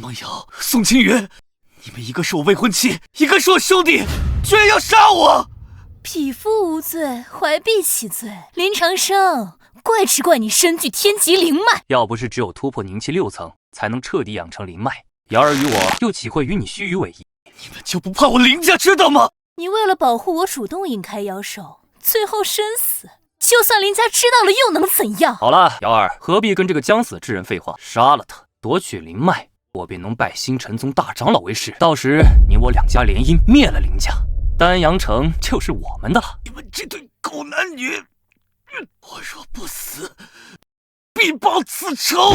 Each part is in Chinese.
梦瑶、宋青云，你们一个是我未婚妻，一个是我兄弟，居然要杀我！匹夫无罪，怀璧其罪。林长生，怪只怪你身具天级灵脉。要不是只有突破凝气6层，才能彻底养成灵脉，瑶儿与我又岂会与你虚与委蛇？你们就不怕我林家知道吗？你为了保护我，主动引开妖兽，最后身死。就算林家知道了，又能怎样？好了，瑶儿，何必跟这个将死之人废话？杀了他，夺取灵脉，我便能拜星辰宗大长老为师。到时你我两家联姻，灭了林家，丹阳城就是我们的了。你们这对狗男女，我若不死，必报此仇！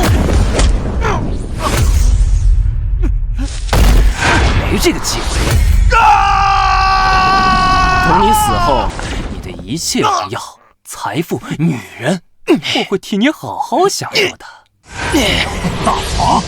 没这个机会。等你死后，你的一切荣耀、财富、女人，我会替你好好享受的。大王，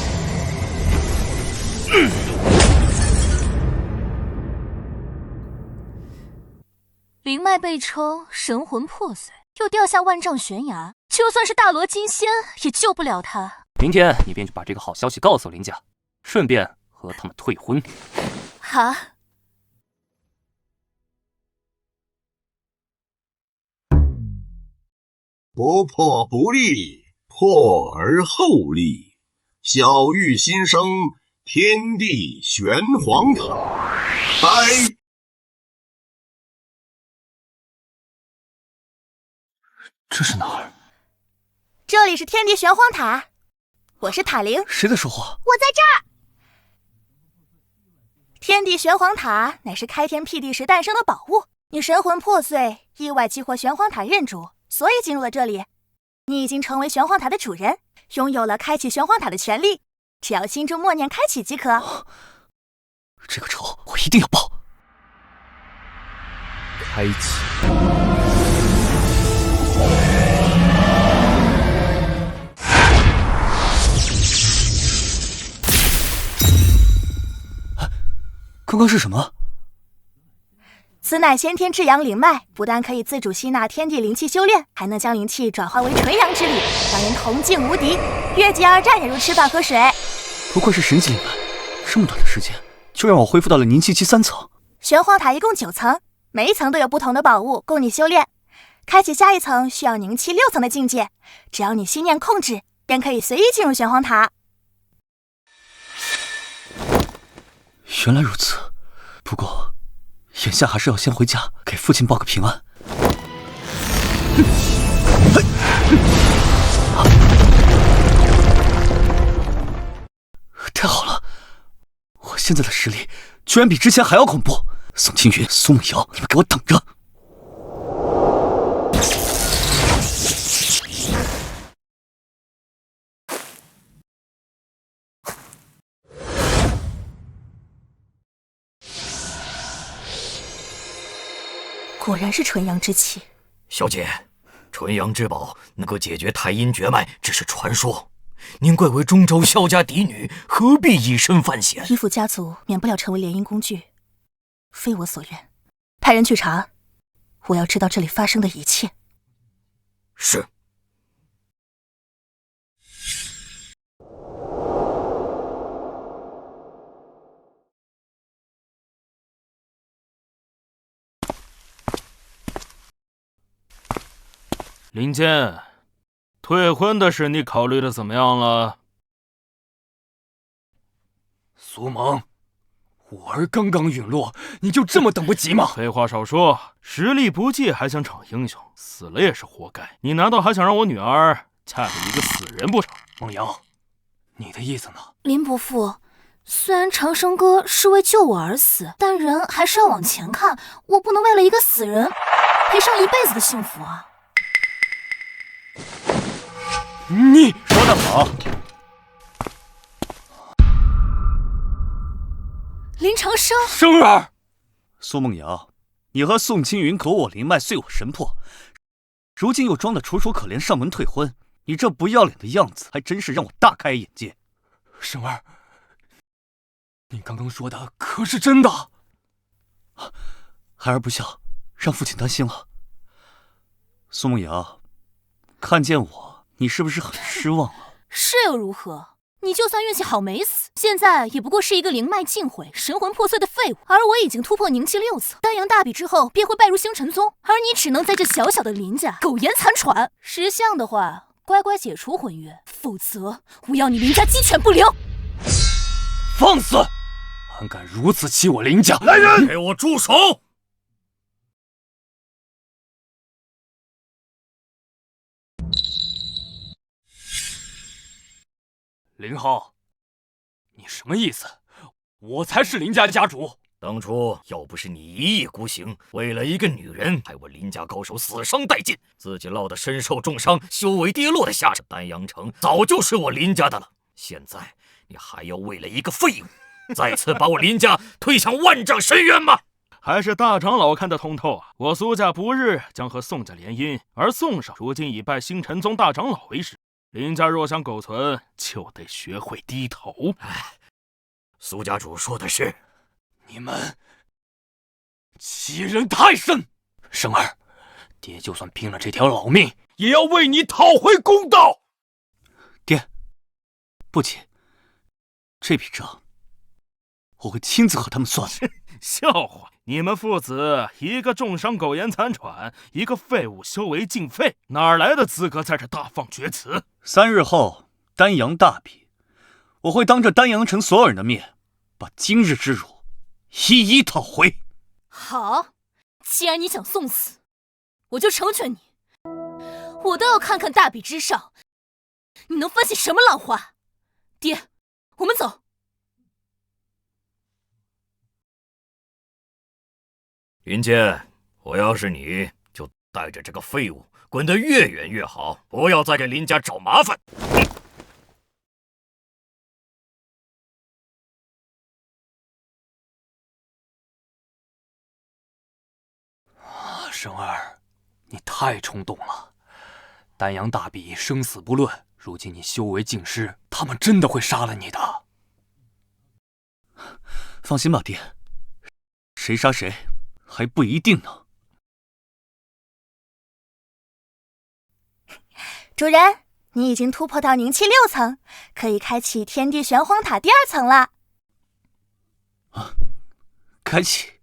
灵脉被抽，神魂破碎，又掉下万丈悬崖，就算是大罗金仙也救不了他。明天你便去把这个好消息告诉林家，顺便和他们退婚。好。不破不立，破而后立。小玉新生，天地玄黄塔。拜。这是哪儿？这里是天地玄黄塔，我是塔灵。谁在说话？我在这儿。天地玄黄塔乃是开天辟地时诞生的宝物，你神魂破碎，意外激活玄黄塔认主，所以进入了这里。你已经成为玄黄塔的主人，拥有了开启玄黄塔的权利，只要心中默念开启即可。这个仇我一定要报。开启。刚刚是什么？此乃先天至阳灵脉，不但可以自主吸纳天地灵气修炼，还能将灵气转化为纯阳之力，让人同境无敌，越级而战也如吃饭喝水。不愧是神级灵脉，这么短的时间就让我恢复到了凝气期3层。玄黄塔一共9层，每一层都有不同的宝物供你修炼。开启下一层需要凝气6层的境界，只要你心念控制，便可以随意进入玄黄塔。原来如此，不过眼下还是要先回家给父亲报个平安。太好了，我现在的实力居然比之前还要恐怖。宋青云、苏梦瑶，你们给我等着！果然是纯阳之气。小姐，纯阳之宝能够解决太阴绝脉只是传说，您贵为中州萧家嫡女，何必以身犯险？依附家族免不了成为联姻工具，非我所愿。派人去查，我要知道这里发生的一切。是。林剑，退婚的事你考虑的怎么样了？苏萌，我儿刚刚陨落，你就这么等不及吗？废话少说，实力不济还想逞英雄，死了也是活该。你难道还想让我女儿嫁给一个死人不成？梦瑶，你的意思呢？林伯父，虽然长生哥是为救我而死，但人还是要往前看，我不能为了一个死人赔上一辈子的幸福啊！你说得好。林长生，生儿，苏梦瑶，你和宋青云夺我灵脉，碎我神魄，如今又装得楚楚可怜，上门退婚，你这不要脸的样子，还真是让我大开眼界。生儿，你刚刚说的可是真的？孩儿不孝，让父亲担心了。苏梦瑶，看见我，你是不是很失望啊？是又如何？你就算运气好没死，现在也不过是一个灵脉尽毁、神魂破碎的废物。而我已经突破凝气6层，丹阳大比之后便会拜入星辰宗，而你只能在这小小的林家苟延残喘。识相的话，乖乖解除婚约，否则我要你林家鸡犬不留！放肆！胆敢如此欺我林家！来人，给我住手！林浩，你什么意思？我才是林家家主。当初要不是你一意孤行，为了一个女人，害我林家高手死伤殆尽，自己落得身受重伤、修为跌落的下场，丹阳城早就是我林家的了。现在你还要为了一个废物，再次把我林家推向万丈深渊吗？还是大长老看得通透啊！我苏家不日将和宋家联姻，而宋上如今已拜星辰宗大长老为师。林家若想苟存，就得学会低头。苏家主说的是，你们欺人太甚！生儿，爹就算拼了这条老命，也要为你讨回公道。爹，不急，这笔账我会亲自和他们算。笑话！你们父子一个重伤苟延残喘，一个废物修为尽废，哪来的资格在这大放厥词？3日后，丹阳大比，我会当着丹阳城所有人的面，把今日之辱一一讨回。好，既然你想送死，我就成全你。我倒要看看大比之上，你能翻起什么浪花。爹，我们走。云剑，我要是你，就带着这个废物滚得越远越好，不要再给林家找麻烦。生儿，你太冲动了。丹阳大比生死不论，如今你修为尽失，他们真的会杀了你的。放心吧，爹，谁杀谁还不一定呢。主人，你已经突破到凝气6层，可以开启天地玄黄塔第2层了。开启？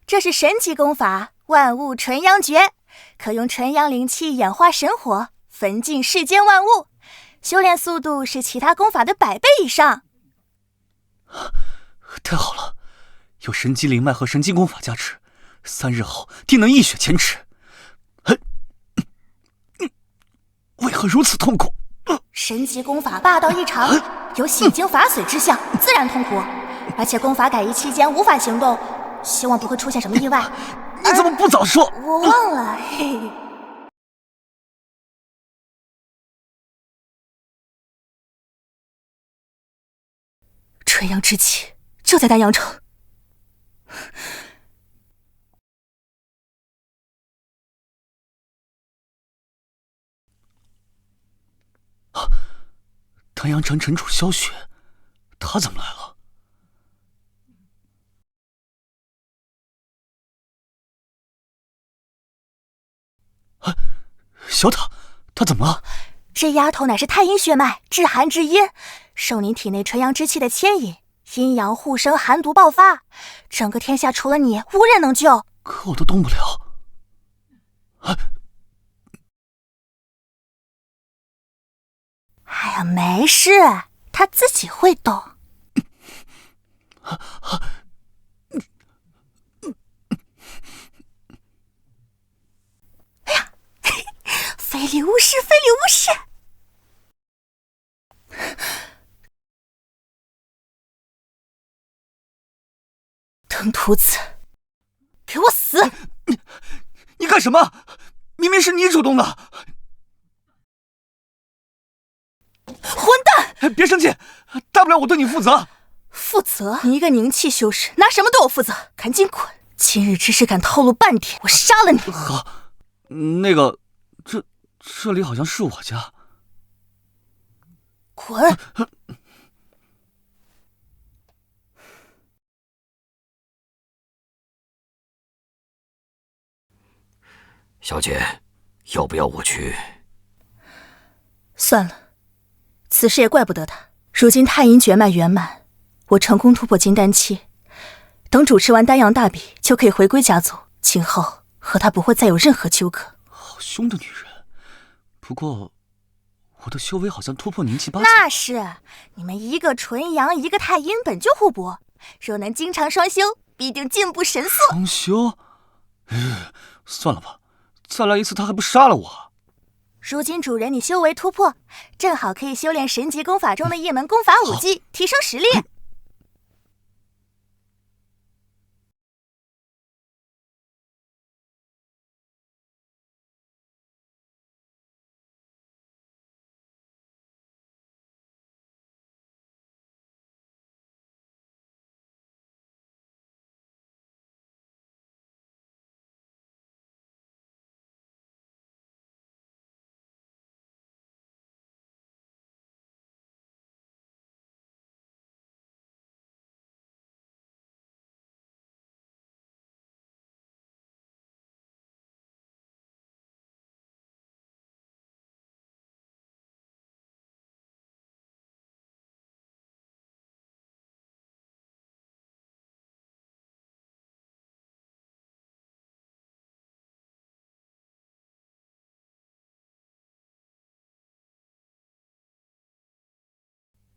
这是神级功法万物纯阳诀，可用纯阳灵气演化神火，焚尽世间万物，修炼速度是其他功法的100倍以上。太好了，有神级灵脉和神级功法加持，3日后定能一雪前耻。为何如此痛苦？神级功法霸道异常，有洗精法髓之象，自然痛苦。而且功法改移期间无法行动，希望不会出现什么意外。你怎么不早说？我忘了。嘿嘿。纯阳之气就在丹阳城。丹阳城城主萧雪，他怎么来了？小塔，他怎么了？这丫头乃是太阴血脉，至寒至阴，受你体内纯阳之气的牵引，阴阳互生，寒毒爆发，整个天下除了你，无人能救。可我都动不了。哎呀，没事，他自己会动。哎呀，非礼勿视，非礼勿视。登徒子，给我死！你干什么？明明是你主动的。混蛋！别生气，大不了我对你负责。负责？你一个凝气修士，拿什么对我负责？赶紧滚！今日之事敢透露半点，我杀了你！好，那个，这里好像是我家。滚！小姐，要不要我去？算了，此事也怪不得他。如今太阴绝脉圆满，我成功突破金丹期，等主持完丹阳大比，就可以回归家族，今后和他不会再有任何纠葛。好凶的女人，不过我的修为好像突破凝气8级。那是，你们一个纯阳，一个太阴，本就互补，若能经常双修，必定进步神速。双修？算了吧，再来一次他还不杀了我。如今主人你修为突破，正好可以修炼神级功法中的一门功法武技，提升实力。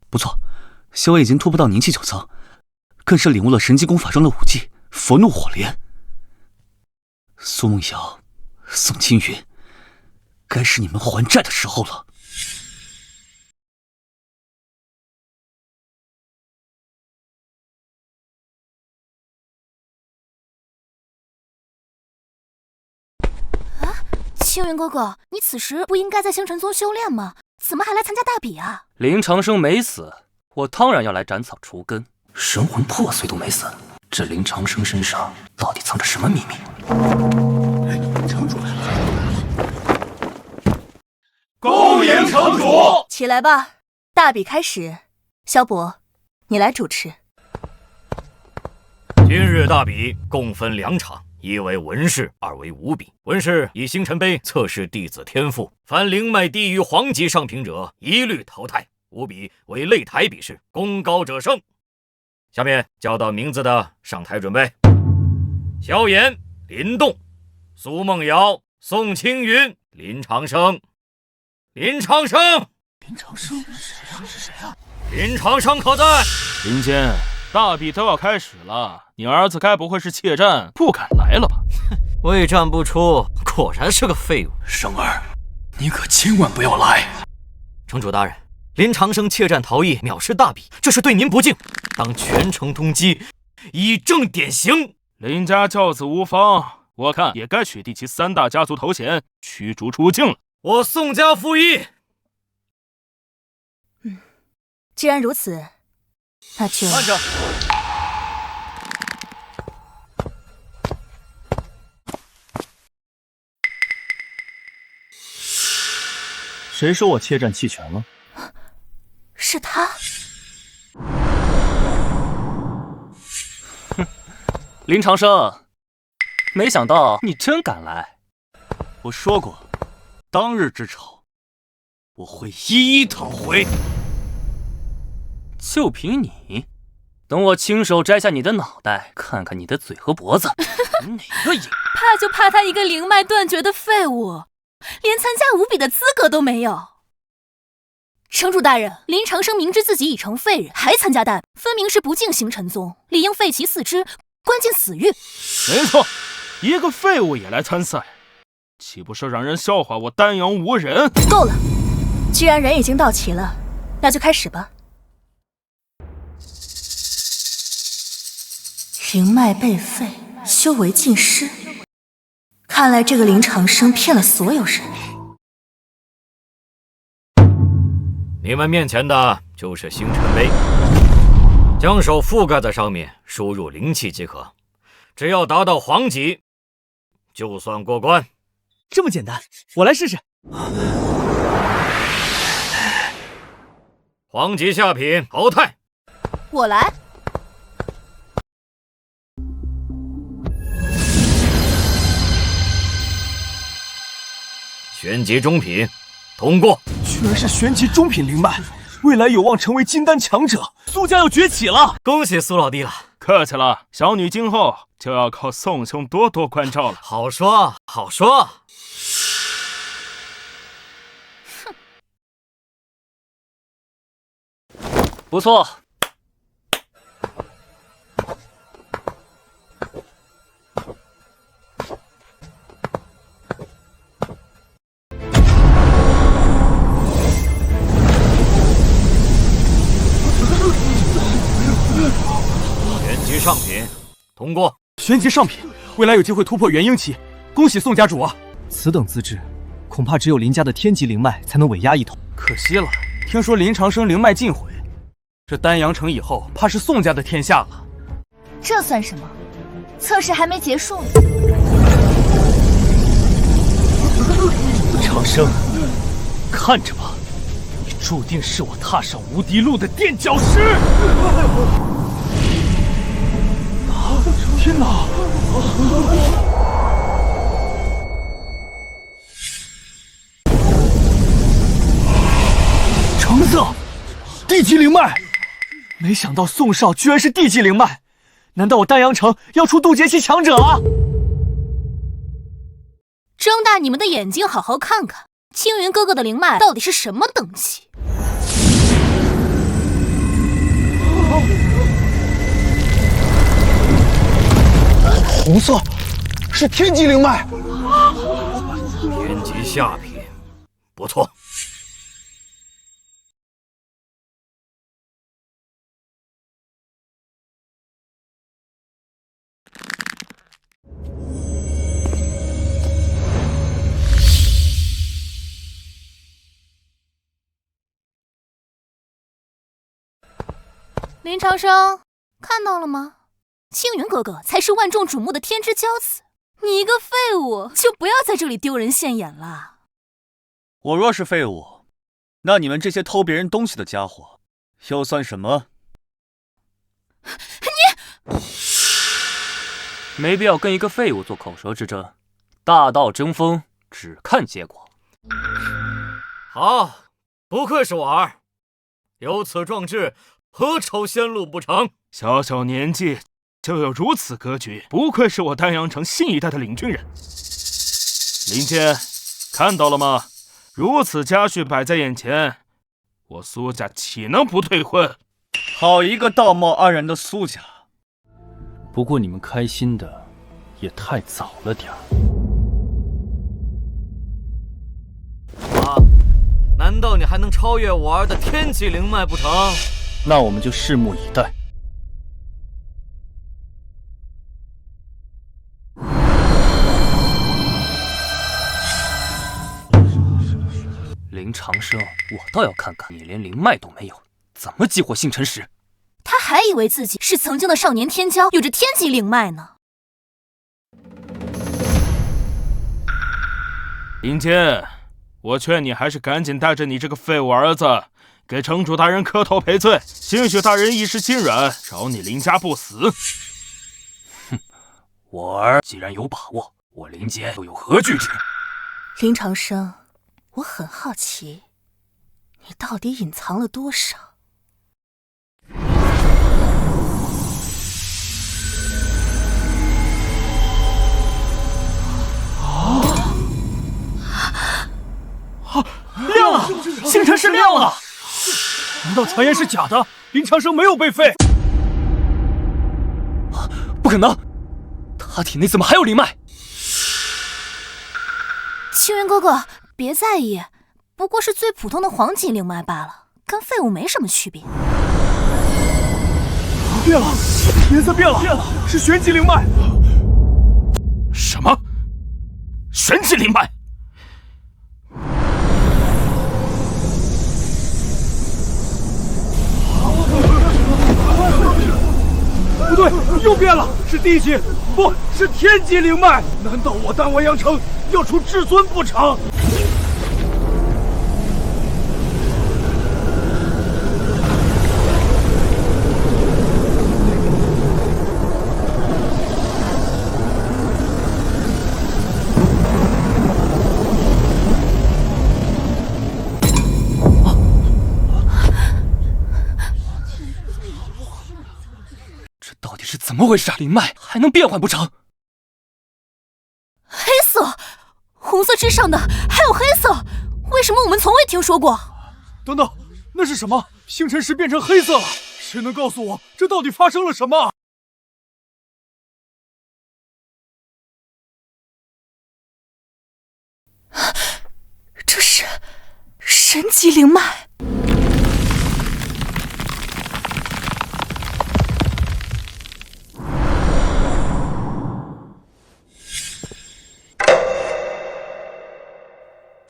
不错，修为已经突破到凝气9层，更是领悟了神级功法中的武技佛怒火莲。苏梦瑶、宋青云，该是你们还债的时候了。青云哥哥，你此时不应该在星辰宗修炼吗？怎么还来参加大比啊？林长生没死，我当然要来斩草除根。神魂破碎都没死，这林长生身上到底藏着什么秘密？城主来了！恭迎城主！起来吧，大比开始。萧伯，你来主持。今日大比共分2场。一为文士，二为武比。文士以星辰杯测试弟子天赋，凡灵脉低于黄级上品者一律淘汰。武比为擂台比试，功高者胜。下面叫到名字的上台准备。萧炎、林动、苏梦瑶、宋青云、林长生。林长生是谁啊？林长生可在？林坚，大比都要开始了，你儿子该不会是怯战不敢来了吧？未战不出，果然是个废物。生儿，你可千万不要来！城主大人，林长生怯战逃逸，藐视大比，这是对您不敬，当全城通缉，以正典刑。林家教子无方，我看也该取缔其3大家族头衔，驱逐出境了。我宋家附议。既然如此，那就慢着。谁说我怯战弃权了？是他。哼，林长生，没想到你真敢来。我说过，当日之仇，我会一一讨回。就凭你，等我亲手摘下你的脑袋，看看你的嘴和脖子，哪个赢？怕就怕他一个灵脉断绝的废物，连参加武比的资格都没有。城主大人，林长生明知自己已成废人，还参加大比，分明是不敬星辰宗，理应废其4肢，关进死狱。没错，一个废物也来参赛，岂不是让人笑话我丹阳无人？够了，既然人已经到齐了，那就开始吧。灵脉被废，修为尽失。看来这个林长生骗了所有人。你们面前的就是星辰杯，将手覆盖在上面，输入灵气即可。只要达到黄级，就算过关。这么简单，我来试试。黄级下品淘汰。我来。玄级中品通过。居然是玄级中品灵脉，未来有望成为金丹强者。苏家要崛起了，恭喜苏老弟了。客气了，小女今后就要靠宋兄多多关照了。好说好说。不错。玄级上品，通过。玄级上品，未来有机会突破元婴期，恭喜宋家主啊！此等资质，恐怕只有林家的天级灵脉才能委压一统。可惜了，听说林长生灵脉尽毁，这丹阳城以后怕是宋家的天下了。这算什么？测试还没结束呢。长生，看着吧，你注定是我踏上无敌路的垫脚石。天哪！橙色，地级灵脉，没想到宋少居然是地级灵脉，难道我丹阳城要出渡劫期强者啊？睁大你们的眼睛，好好看看青云哥哥的灵脉到底是什么等级。红色，是天级灵脉。天级下品，不错。林长生，看到了吗？青云哥哥才是万众瞩目的天之骄子，你一个废物就不要在这里丢人现眼了。我若是废物，那你们这些偷别人东西的家伙又算什么？你没必要跟一个废物做口舌之争，大道争锋，只看结果。好，不愧是我儿，有此壮志，何愁先路不成？小小年纪就有如此格局，不愧是我丹阳城新一代的领军人。林剑，看到了吗？如此家训摆在眼前，我苏家岂能不退婚？好一个道貌岸然的苏家！不过你们开心的也太早了点儿。啊，难道你还能超越我儿的天级灵脉不成？那我们就拭目以待。林长生，我倒要看看你连灵脉都没有，怎么激活星辰石？他还以为自己是曾经的少年天骄，有着天级灵脉呢。林剑，我劝你还是赶紧带着你这个废物儿子给城主大人磕头赔罪，兴许大人一时心软，饶你林家不死。哼，我儿既然有把握，我林杰又有何惧之？林长生，我很好奇，你到底隐藏了多少？亮了！星辰石亮了！难道传言是假的？林长生没有被废？不可能！他体内怎么还有灵脉？青云哥哥，别在意，不过是最普通的黄级灵脉罢了，跟废物没什么区别。变了，颜色变了，是玄级灵脉。什么？玄级灵脉？不对，又变了，是地级，不是天级灵脉。难道我丹完阳城要出至尊不成？底是怎么回事？灵脉还能变换不成？黑色，红色之上的还有黑色，为什么我们从未听说过？等等，那是什么？星辰石变成黑色了，谁能告诉我这到底发生了什么？这是神级灵脉。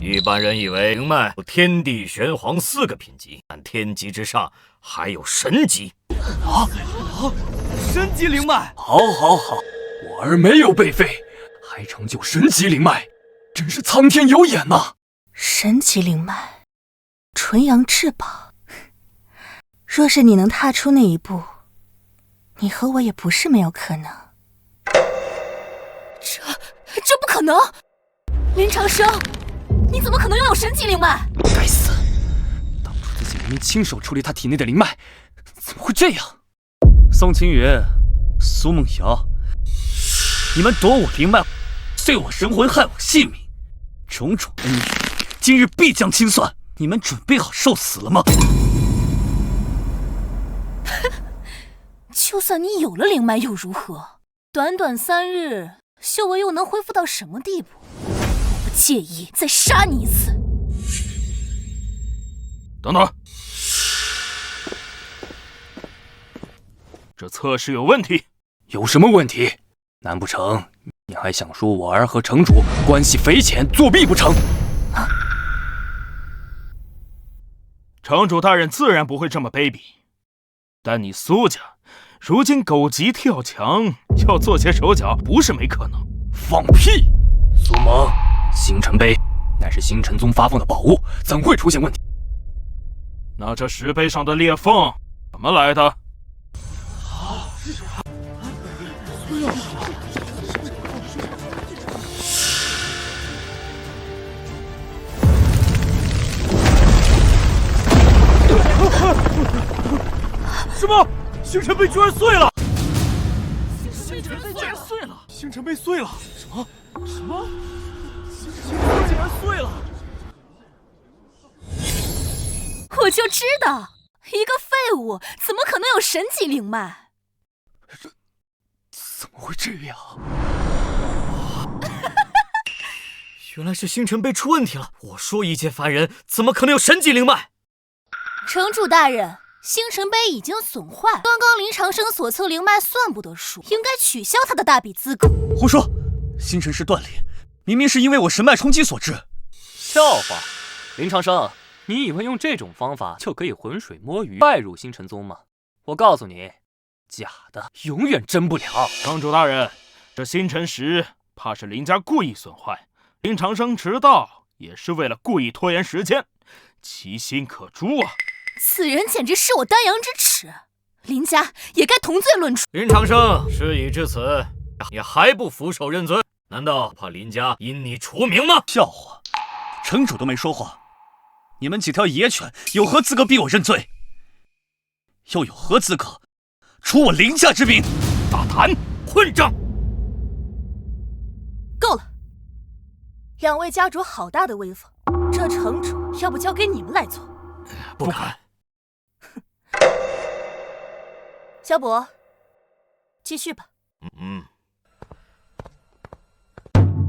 一般人以为灵脉有天地玄黄4个品级，但天级之上还有神级。神级灵脉！好，我儿没有被废，还成就神级灵脉，真是苍天有眼呐！神级灵脉，纯阳至宝。若是你能踏出那一步，你和我也不是没有可能。这不可能！林长生，你怎么可能拥有神级灵脉？该死！当初自己明明亲手处理他体内的灵脉，怎么会这样？宋清云、苏梦瑶，你们夺我灵脉，碎我神魂，害我性命，种种恩怨，今日必将清算。你们准备好受死了吗？就算你有了灵脉又如何？短短3日，修为又能恢复到什么地步？我不介意再杀你一次。等等，这测试有问题。有什么问题？难不成你还想说我儿和城主关系匪浅，作弊不成？城主大人自然不会这么卑鄙，但你苏家如今狗急跳墙，要做些手脚，不是没可能。放屁！苏萌，星辰碑乃是星辰宗发放的宝物，怎会出现问题？那这石碑上的裂缝怎么来的？什么？星辰碑居然碎了！星辰碑居然碎了！星辰碑碎了！什么？星辰碑竟然碎了！我就知道，一个废物怎么可能有神级灵脉？怎么会这样？原来是星辰碑出问题了。我说一介凡人怎么可能有神级灵脉？城主大人，星辰碑已经损坏，刚刚林长生所测灵脉算不得数，应该取消他的大比资格。胡说！星辰石断裂，明明是因为我神脉冲击所致。笑话！林长生，你以为用这种方法就可以浑水摸鱼拜入星辰宗吗？我告诉你，假的永远真不了。城主大人，这星辰石怕是林家故意损坏，林长生迟到也是为了故意拖延时间，其心可诛啊！此人简直是我丹阳之耻，林家也该同罪论处。林长生，事已至此，你还不俯首认罪？难道怕林家因你除名吗？笑话！城主都没说话，你们几条野犬有何资格逼我认罪？又有何资格除我林家之名？大胆混账！够了！两位家主好大的威风，这城主要不交给你们来做？不敢。小卜，继续吧。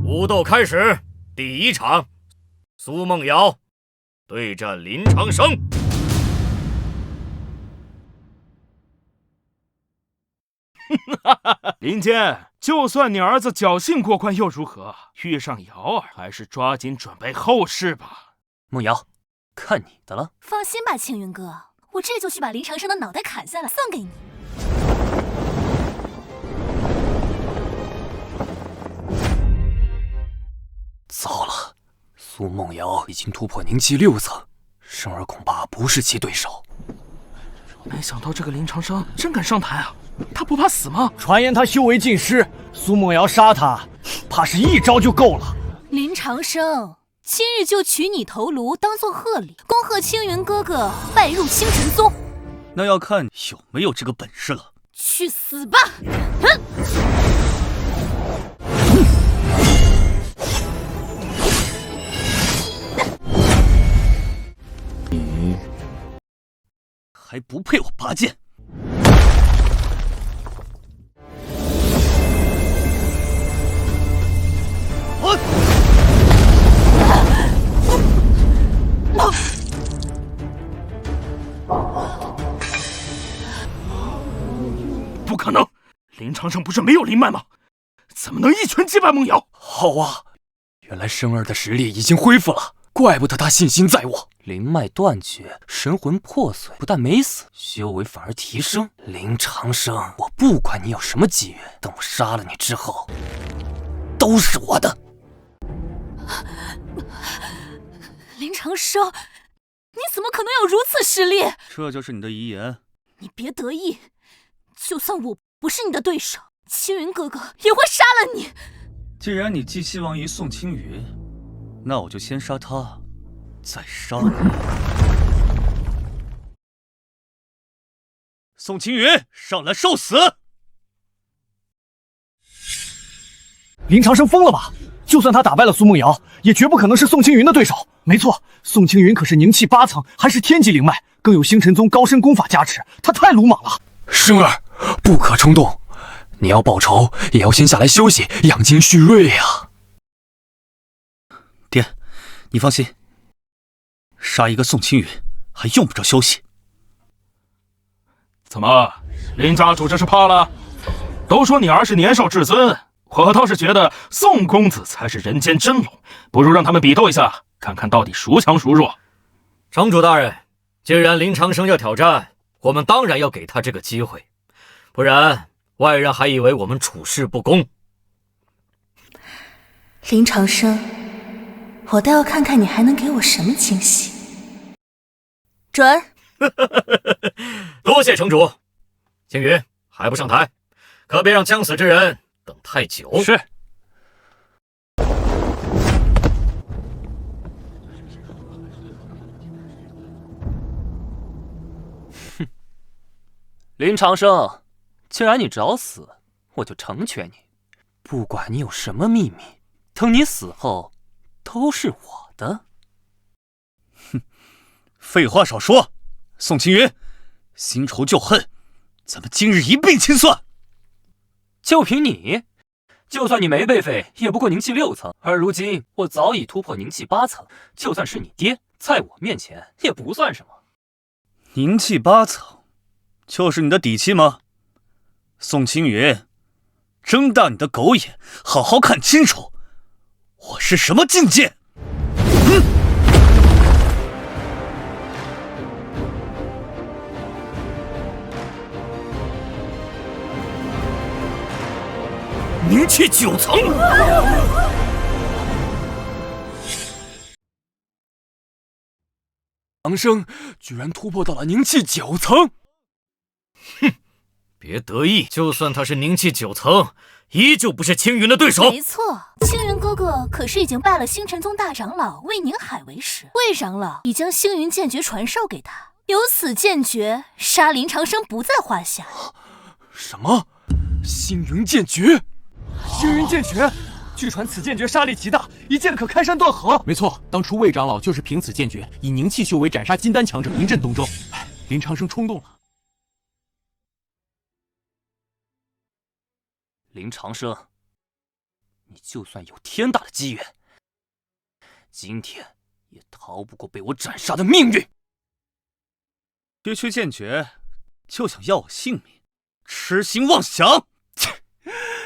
武斗开始，第1场，苏梦瑶对战林长生。林坚，就算你儿子侥幸过关又如何？遇上瑶儿，还是抓紧准备后事吧。梦瑶，看你的了。放心吧，青云哥，我这就去把林长生的脑袋砍下来送给你。糟了，苏梦瑶已经突破凝气6层，生儿恐怕不是其对手。没想到这个林长生真敢上台啊！他不怕死吗？传言他修为尽失，苏梦瑶杀他，怕是一招就够了。林长生，今日就取你头颅当做贺礼，恭贺青云哥哥拜入星辰宗。那要看有没有这个本事了。去死吧！哼！你还不配我拔剑！不可能，林长生不是没有灵脉吗？怎么能一拳击败梦瑶？好啊，原来生儿的实力已经恢复了，怪不得他信心在我。灵脉断绝，神魂破碎，不但没死，修为反而提升。林长生，我不管你有什么机缘，等我杀了你之后，都是我的。林长生，你怎么可能有如此实力？这就是你的遗言？你别得意。就算我不是你的对手，青云哥哥也会杀了你。既然你寄希望于宋青云，那我就先杀他，再杀你。宋青云，上来受死！林长生疯了吧？就算他打败了苏梦瑶，也绝不可能是宋青云的对手。没错，宋青云可是宁气8层，还是天级灵脉，更有星辰宗高深功法加持，他太鲁莽了。生儿，不可冲动，你要报仇，也要先下来休息，养精蓄锐呀。爹，你放心，杀一个宋青云还用不着休息。怎么，林家主这是怕了？都说你儿是年少至尊，我倒是觉得宋公子才是人间真龙，不如让他们比斗一下，看看到底孰强孰弱。城主大人，既然林长生要挑战，我们当然要给他这个机会，不然外人还以为我们处事不公。林长生，我倒要看看你还能给我什么惊喜。准。多谢城主。青云还不上台，可别让将死之人等太久。是。哼，林长生，既然你找死，我就成全你。不管你有什么秘密，等你死后，都是我的。哼，废话少说，宋青云，新仇旧恨，咱们今日一并清算。就凭你，就算你没被废，也不过宁气6层，而如今我早已突破宁气8层，就算是你爹，在我面前也不算什么。宁气8层，就是你的底气吗？宋青云，睁大你的狗眼，好好看清楚，我是什么境界！宁气9层，长生居然突破到了宁气9层。哼，别得意，就算他是宁气9层，依旧不是青云的对手。没错，青云哥哥可是已经拜了星辰宗大长老魏宁海为师，魏长老已将星云剑诀传授给他，有此剑诀，杀林长生不在话下。什么？星云剑诀？星云剑诀，据传此剑诀杀力极大，一剑可开山断河。没错，当初魏长老就是凭此剑诀，以宁气修为斩杀金丹强者，名震东周。林长生冲动了。林长生，你就算有天大的机缘，今天也逃不过被我斩杀的命运。区区剑诀，就想要我性命，痴心妄想！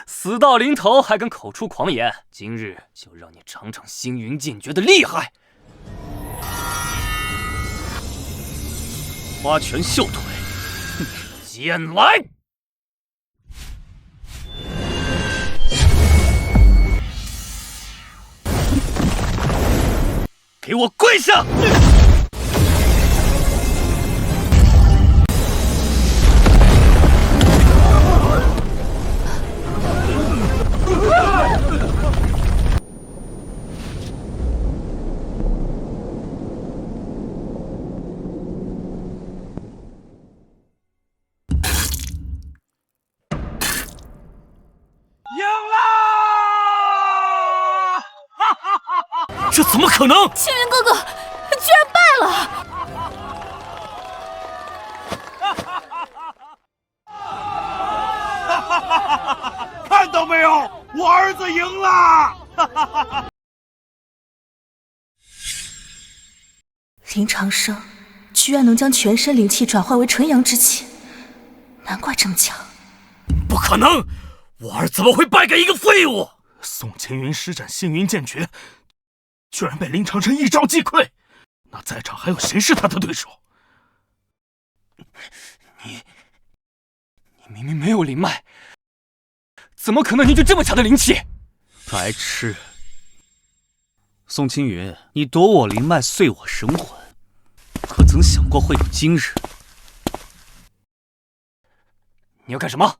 死到临头还敢口出狂言，今日就让你尝尝星云剑诀的厉害！花拳绣腿，剑来！给我跪下！这怎么可能？青云哥哥居然败了！看到没有，我儿子赢了！林长生居然能将全身灵气转化为纯阳之气，难怪这么强。不可能，我儿怎么会败给一个废物？宋青云施展星云剑诀，居然被林长生一招击溃，那在场还有谁是他的对手？你明明没有灵脉，怎么可能凝聚这么强的灵气？白痴！宋青云，你夺我灵脉，碎我神魂，可曾想过会有今日？你要干什么？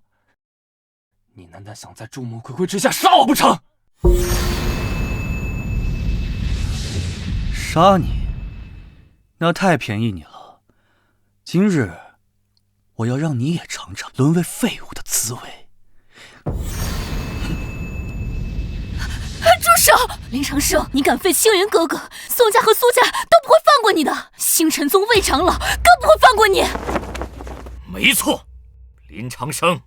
你难道想在众目睽睽之下杀我不成？杀你？那太便宜你了。今日，我要让你也尝尝沦为废物的滋味。住手！林长生，你敢废青云哥哥，宋家和苏家都不会放过你的。星辰宗魏长老更不会放过你。没错，林长生，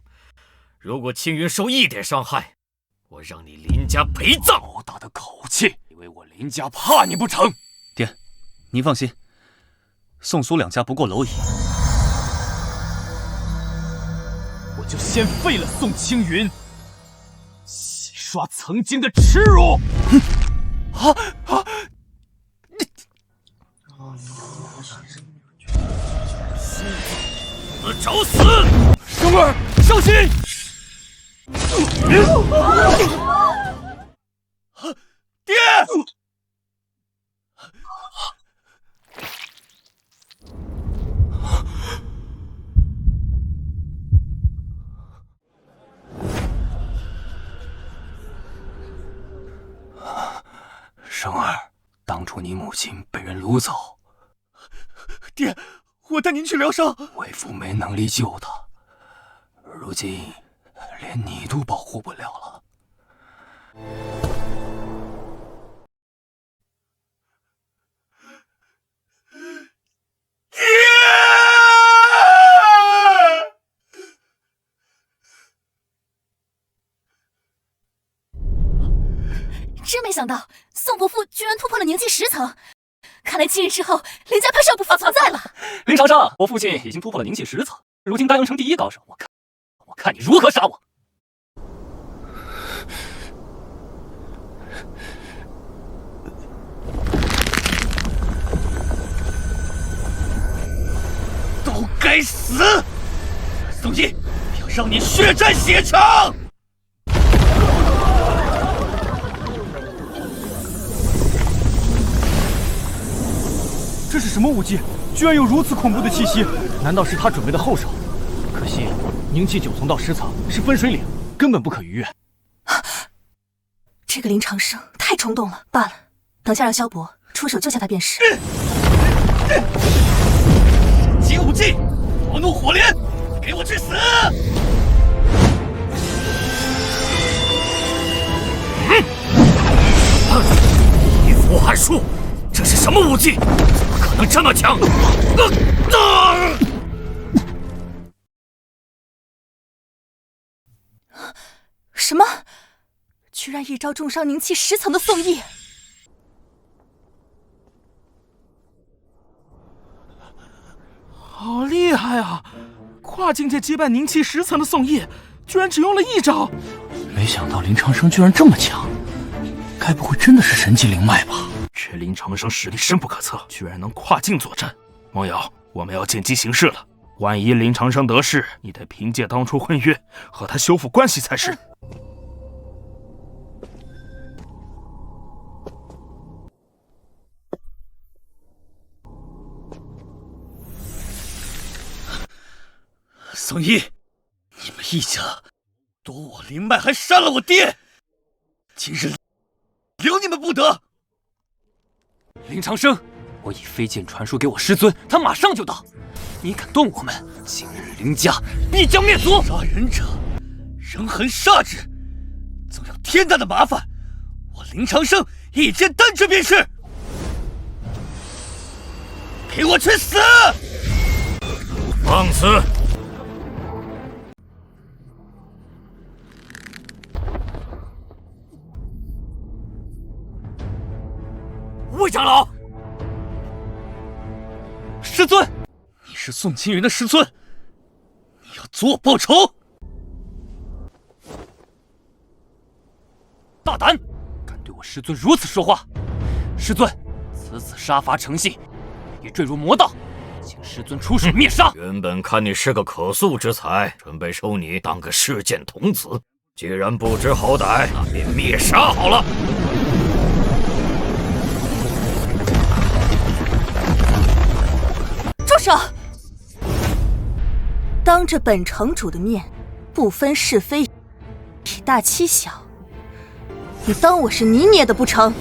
如果青云受一点伤害，我让你林家陪葬。好大的口气！以为我林家怕你不成？爹，您放心，宋苏两家不过蝼蚁。我就先废了宋青云，洗刷曾经的耻辱。找死！生儿，小心！爹！生儿，当初你母亲被人掳走，爹，我带您去疗伤。为父没能力救她，如今连你都保护不了了。真没想到，宋伯父居然突破了凝气10层。看来今日之后，林家怕是要不复存在了。林长生，我父亲已经突破了凝气10层，如今丹阳城第一高手，我看你如何杀我！都该死！宋毅，要让你血债血偿！这是什么武技？居然有如此恐怖的气息！难道是他准备的后手？可惜凝气9层到10层是分水岭，根本不可逾越。这个林长生太冲动了，罢了，等下让萧伯出手救下他便是。神级武技，火怒火莲，给我去死！一符罕术，这是什么武技？怎么可能这么强？什么？居然一招重伤凝气10层的宋毅！好厉害啊！跨境界击败凝气10层的宋毅，居然只用了一招。没想到林长生居然这么强，该不会真的是神级灵脉吧？这林长生实力深不可测，居然能跨境作战。梦瑶，我们要见机行事了。万一林长生得势，你得凭借当初婚约和他修复关系才是。宋毅，你们一家夺我灵脉，还杀了我爹，今日留你们不得！林长生，我以飞剑传书给我师尊，他马上就到。你敢动我们，今日林家必将灭族！杀人者，人恒杀之，纵有天大的麻烦，我林长生一剑断之便是。给我去死！放肆！魏长老，师尊，你是宋青云的师尊，你要做我报仇？大胆，敢对我师尊如此说话！师尊，此子杀伐成性，已坠入魔道，请师尊出手灭杀。原本看你是个可塑之才，准备收你当个世剑童子。既然不知好歹，那便灭杀好了。住手！当着本城主的面，不分是非，以大欺小，你当我是你捏的不成？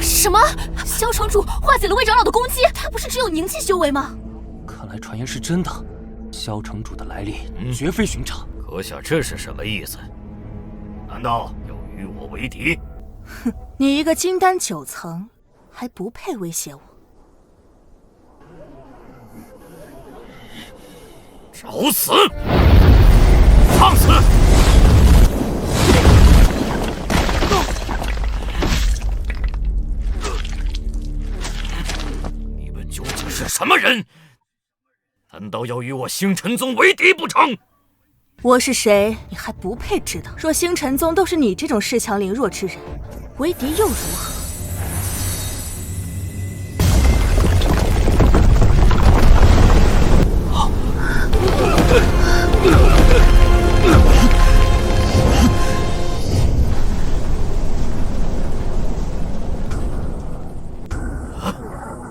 什么？萧城主化解了魏长老的攻击？他不是只有凝气修为吗？看来传言是真的，萧城主的来历绝非寻常。阁下这是什么意思？难道要与我为敌？哼，你一个金丹9层，还不配威胁我。找死！放肆！你们究竟是什么人？难道要与我星辰宗为敌不成？我是谁，你还不配知道。若星辰宗都是你这种恃强凌弱之人，为敌又如何？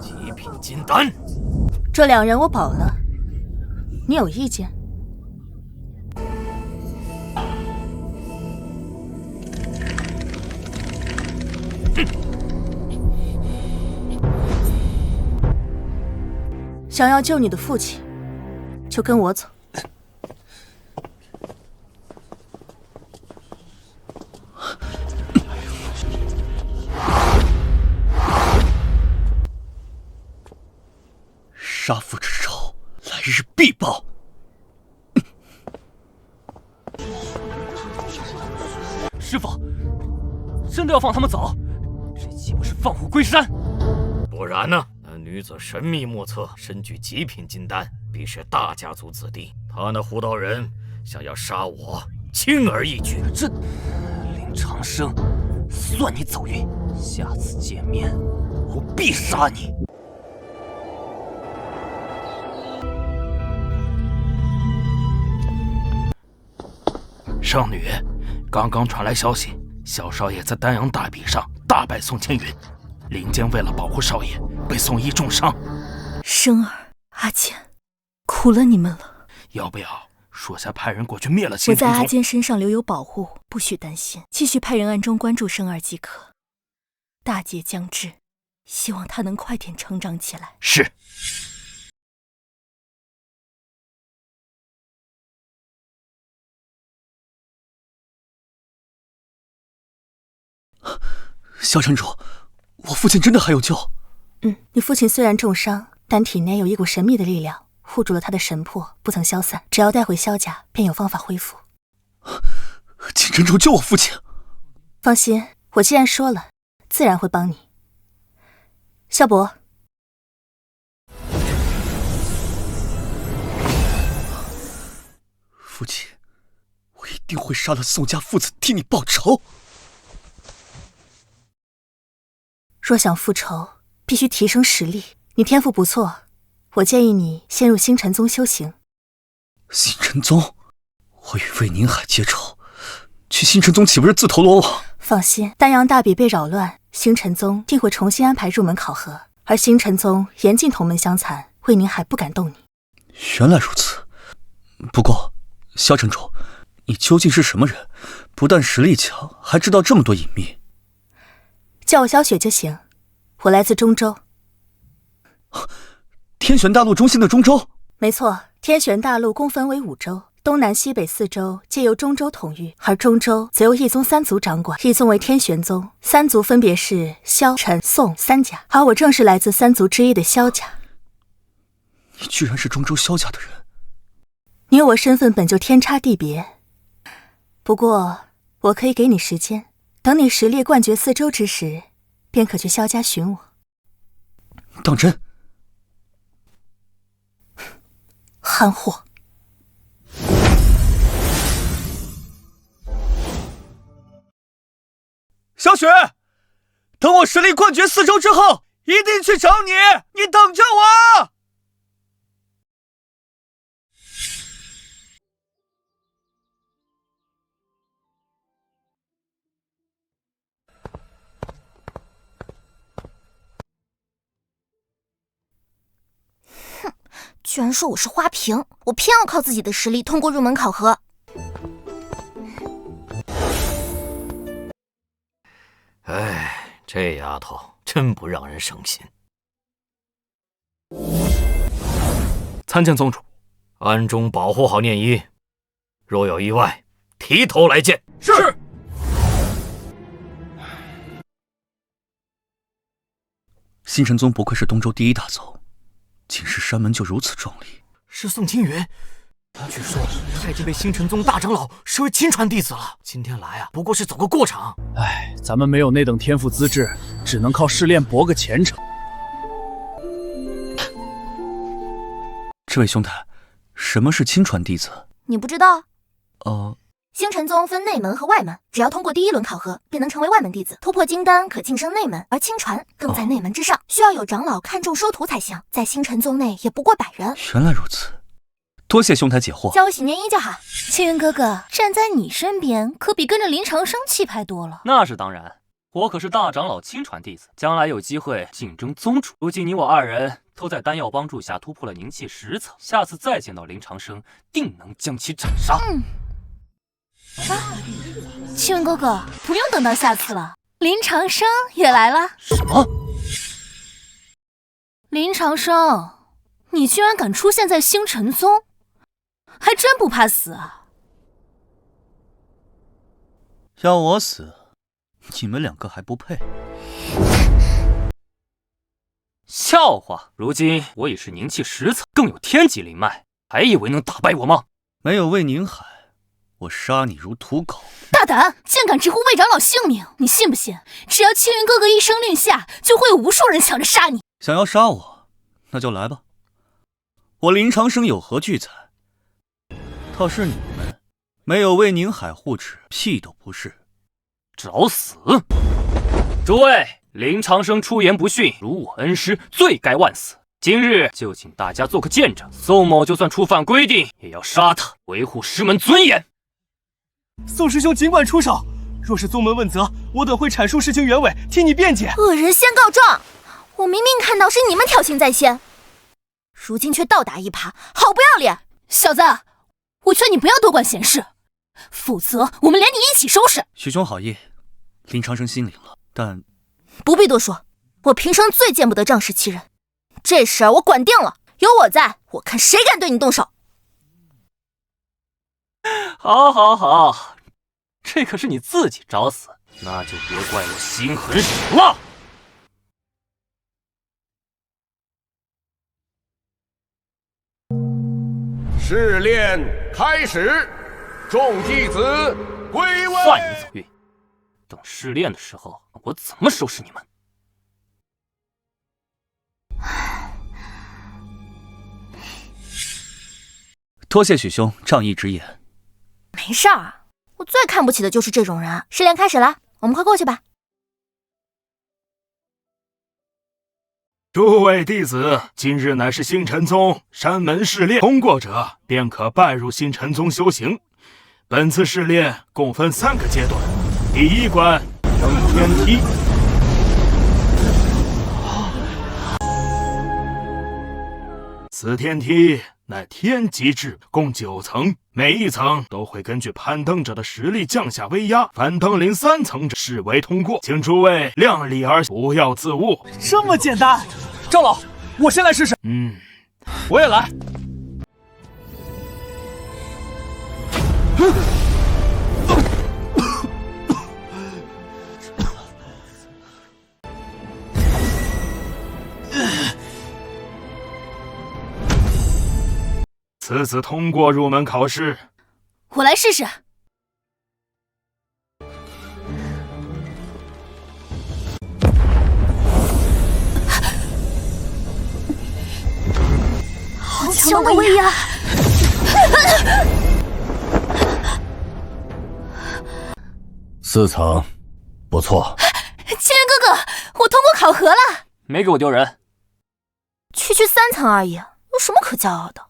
极品金丹，这2人我保了，你有意见？想要救你的父亲，就跟我走。杀父之仇，来日必报。师傅，真的要放他们走？这岂不是放虎归山？不然呢？那女子神秘莫测，身具极品金丹，必是大家族子弟。他那胡道人想要杀我，轻而易举。这林长生，算你走运，下次见面我必杀你。圣女，刚刚传来消息，小少爷在丹阳大比上大败宋青云，林间为了保护少爷，被宋一重伤。生儿、阿坚，苦了你们了。要不要属下派人过去灭了星我辰宗？在阿坚身上留有保护，不许担心。继续派人暗中关注生儿即可。大劫将至，希望他能快点成长起来。是。萧城主，我父亲真的还有救？你父亲虽然重伤，但体内有一股神秘的力量护住了他的神魄，不曾消散。只要带回萧家，便有方法恢复。请城主救我父亲。放心，我既然说了，自然会帮你。萧伯，父亲，我一定会杀了宋家父子替你报仇。若想复仇，必须提升实力。你天赋不错，我建议你先入星辰宗修行。星辰宗？我与魏宁海结仇，去星辰宗岂不是自投罗网？放心，丹阳大比被扰乱，星辰宗定会重新安排入门考核，而星辰宗严禁同门相残，魏宁海不敢动你。原来如此。不过，萧城主，你究竟是什么人？不但实力强，还知道这么多隐秘。叫我小雪就行，我来自中州。天玄大陆中心的中州？没错，天玄大陆共分为5州，东南西北4州皆由中州统御，而中州则由一宗3族掌管，一宗为天玄宗，3族分别是萧、陈、宋3家，而我正是来自3族之一的萧家。你居然是中州萧家的人？你我身份本就天差地别，不过我可以给你时间，等你实力冠绝4州之时，便可去萧家寻我。当真？憨货！小雪，等我实力冠绝4州之后，一定去找你，你等着我！居然说我是花瓶，我偏要靠自己的实力通过入门考核。哎，这丫头真不让人省心。参见宗主。暗中保护好念一，若有意外，提头来见。是。星辰宗不愧是东州第一大宗，仅是山门就如此壮丽。是宋青云，据说他已经被星辰宗大长老视为亲传弟子了。今天来啊，不过是走个过场。唉，咱们没有那等天赋资质，只能靠试炼搏个前程。这位兄台，什么是亲传弟子？你不知道？星辰宗分内门和外门，只要通过第1轮考核，便能成为外门弟子。突破金丹可晋升内门，而亲传更在内门之上，需要有长老看重收徒才行。在星辰宗内也不过100人。原来如此，多谢兄台解惑。叫我许念一就好。青云哥哥，站在你身边，可比跟着林长生气派多了。那是当然，我可是大长老亲传弟子，将来有机会竞争宗主。如今你我2人都在丹药帮助下突破了凝气10层，下次再见到林长生，定能将其斩杀。青云哥哥，不用等到下次了，林长生也来了。什么？林长生，你居然敢出现在星辰宗，还真不怕死啊！要我死，你们2个还不配。笑话！如今我已是凝气10层，更有天级灵脉，还以为能打败我吗？没有魏宁海，我杀你如土狗！大胆，竟敢直呼魏长老姓名！你信不信，只要青云哥哥一声令下，就会有无数人抢着杀你？想要杀我，那就来吧。我林长生有何惧哉？倒是你们，没有魏宁海护持，屁都不是。找死！诸位，林长生出言不逊，辱我恩师，罪该万死。今日就请大家做个见证，宋某就算触犯规定，也要杀他，维护师门尊严。宋师兄尽管出手，若是宗门问责，我等会阐述事情原委，替你辩解。恶人先告状！我明明看到是你们挑衅在先，如今却倒打一耙，好不要脸！小子，我劝你不要多管闲事，否则我们连你一起收拾。许兄好意，林长生心领了，但不必多说，我平生最见不得仗势欺人，这事儿我管定了，有我在，我看谁敢对你动手。好，好，好，这可是你自己找死，那就别怪我心狠手辣。试炼开始，众弟子归位。算你走运，等试炼的时候，我怎么收拾你们？多谢许兄仗义直言。没事儿，我最看不起的就是这种人。试炼开始了，我们快过去吧。诸位弟子，今日乃是星辰宗山门试炼，通过者便可拜入星辰宗修行。本次试炼共分3个阶段，第1关升天梯。此天梯乃天级制，共9层，每一层都会根据攀登者的实力降下威压，凡登临3层者视为通过，请诸位量力而不要自误。这么简单？赵老，我先来试试。我也来。此次通过入门考试，我来试试。好强的威压！4层，不错。青云哥哥，我通过考核了。没给我丢人。区3层而已，有什么可骄傲的？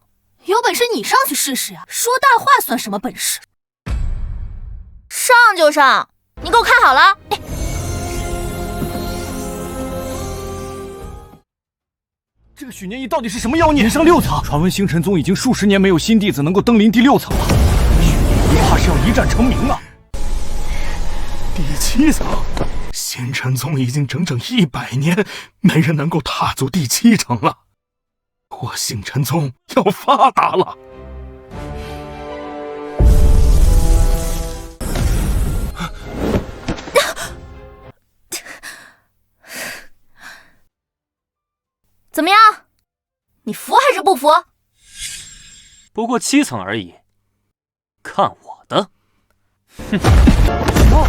有本事你上去试试啊！说大话算什么本事？上就上，你给我看好了。这个许念义到底是什么妖孽？连上6层，传闻星辰宗已经数10年没有新弟子能够登临第6层了。许念义怕是要一战成名啊！第7层，星辰宗已经整整100年没人能够踏足第7层了。我星辰宗要发达了！怎么样？你服还是不服？不过7层而已，看我的！什么？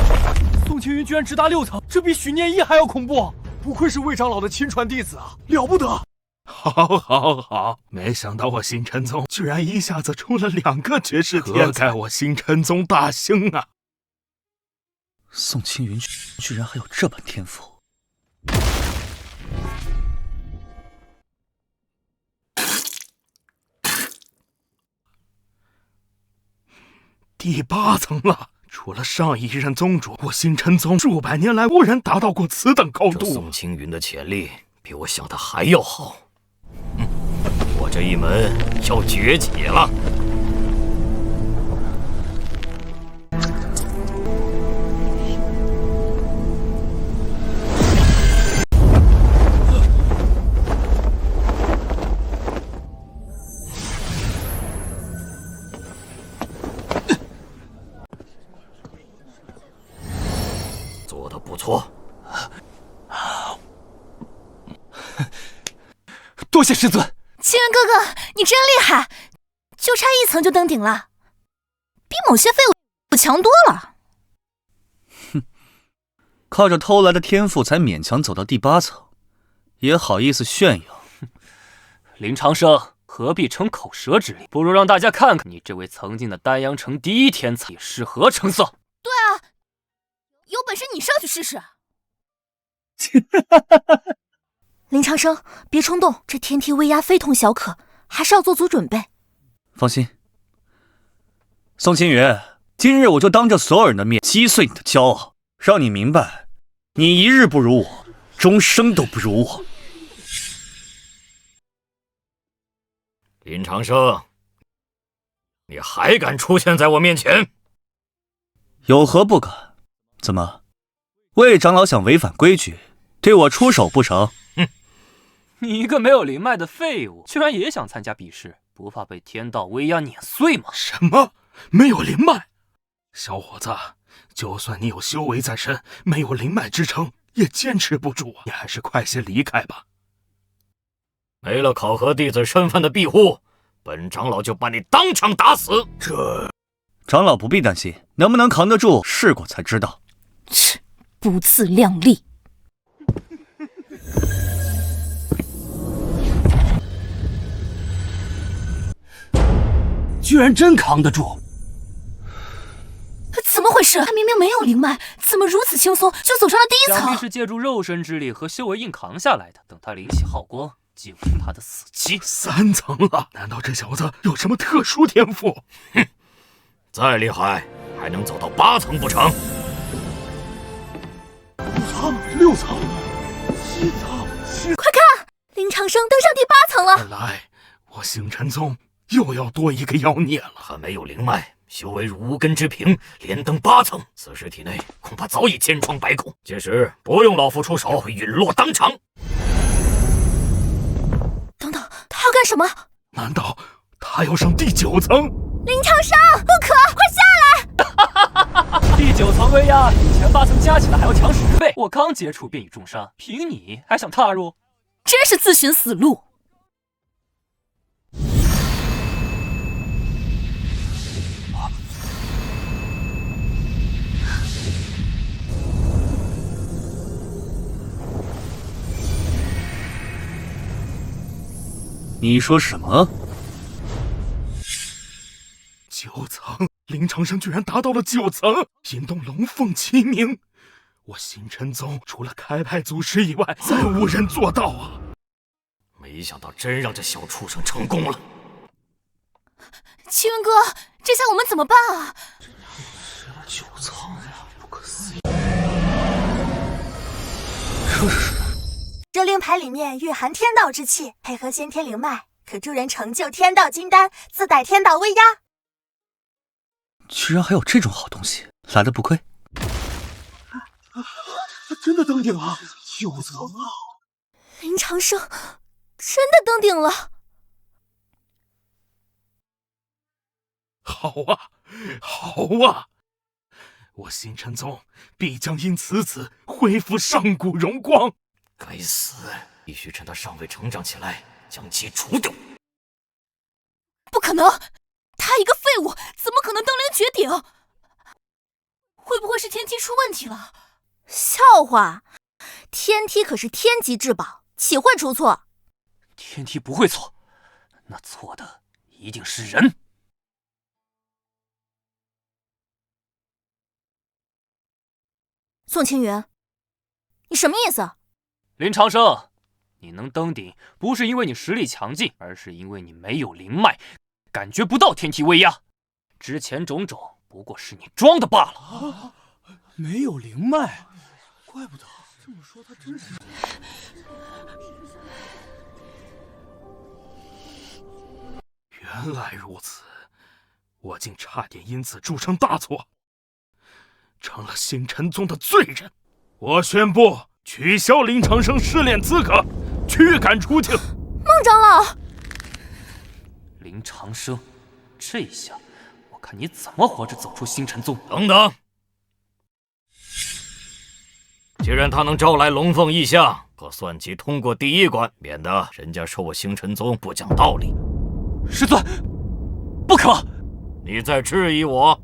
宋青云居然直达6层，这比许念义还要恐怖！不愧是魏长老的亲传弟子啊，了不得！好，没想到我星辰宗居然一下子出了2个绝世天才，我星辰宗大兴啊！宋青云居然还有这般天赋。第8层了，除了上一任宗主，我星辰宗数百年来无人达到过此等高度。宋青云的潜力比我想的还要好。我这一门要崛起了。做得不错。多谢师尊。青云哥哥，你真厉害，就差1层就登顶了，比某些废物强多了。哼，靠着偷来的天赋才勉强走到第8层，也好意思炫耀？林长生何必逞口舌之力？不如让大家看看你这位曾经的丹阳城第1天才是何成色。对啊，有本事你上去试试。林长生，别冲动，这天梯威压非同小可，还是要做足准备。放心，宋青云，今日我就当着所有人的面击碎你的骄傲，让你明白，你一日不如我，终生都不如我。林长生，你还敢出现在我面前？有何不敢？怎么，魏长老想违反规矩，对我出手不成？你一个没有灵脉的废物，居然也想参加比试，不怕被天道威压碾碎吗？什么？没有灵脉？小伙子，就算你有修为在身，没有灵脉支撑，也坚持不住啊！你还是快些离开吧。没了考核弟子身份的庇护，本长老就把你当场打死。这，长老不必担心，能不能扛得住，试过才知道。切，不自量力！居然真扛得住！怎么回事？他明明没有灵脉，怎么如此轻松就走上了第1层？想必是借助肉身之力和修为硬扛下来的。等他灵起浩光，就是他的死期。3层了，难道这小子有什么特殊天赋？哼，再厉害还能走到8层不成？5层、6层、7层、快看，林长生登上第8层了！原来我星辰宗又要多一个妖孽了。还没有灵脉，修为如无根之萍，连登8层，此时体内恐怕早已千疮百孔。届时不用老夫出手，会陨落当场。等等，他要干什么？难道他要上第9层？林长生，不可，快下来！第9层威压比前8层加起来还要强10倍，我刚接触便已重伤，凭你还想踏入？真是自寻死路。你说什么？9层，林长生居然达到了9层，引动龙凤齐鸣。我星辰宗除了开派祖师以外，再无人做到啊！没想到真让这小畜生成功了。齐云哥，这下我们怎么办啊？9层呀，不可思议！这是什么？这令牌里面蕴含天道之气，配合先天灵脉，可助人成就天道金丹，自带天道威压。居然还有这种好东西，来的不亏。真的登顶了，9层啊！林长生真的登顶了。好啊，好啊！我星辰宗必将因此恢复上古荣光。该死！必须趁他尚未成长起来，将其除掉。不可能，他一个废物，怎么可能登临绝顶？会不会是天梯出问题了？笑话，天梯可是天级至宝，岂会出错？天梯不会错，那错的一定是人。宋青云，你什么意思？林长生，你能登顶，不是因为你实力强劲，而是因为你没有灵脉，感觉不到天梯威压。之前种种不过是你装的罢了。没有灵脉，怪不得这么说，他真是。原来如此，我竟差点因此铸成大错，成了星辰宗的罪人。我宣布取消林长生试炼资格，驱赶出境。孟长老，林长生，这一下我看你怎么活着走出星辰宗。等等，既然他能招来龙凤异象，可算其通过第1关，免得人家说我星辰宗不讲道理。师尊，不可！你在质疑我？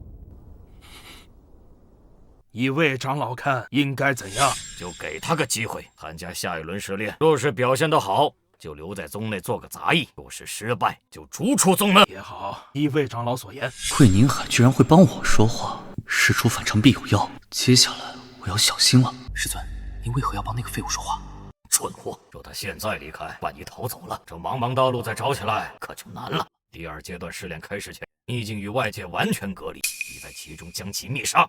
以魏长老看应该怎样？就给他个机会，参加下一轮试炼。若是表现得好，就留在宗内做个杂役；若是失败，就逐出宗门。也好，依魏长老所言，桂宁海居然会帮我说话，事出反常必有妖。接下来我要小心了。师尊，您为何要帮那个废物说话？蠢货！若他现在离开，万一逃走了，这茫茫道路再找起来可就难了。第2阶段试炼开始前，你已经与外界完全隔离，你在其中将其灭杀。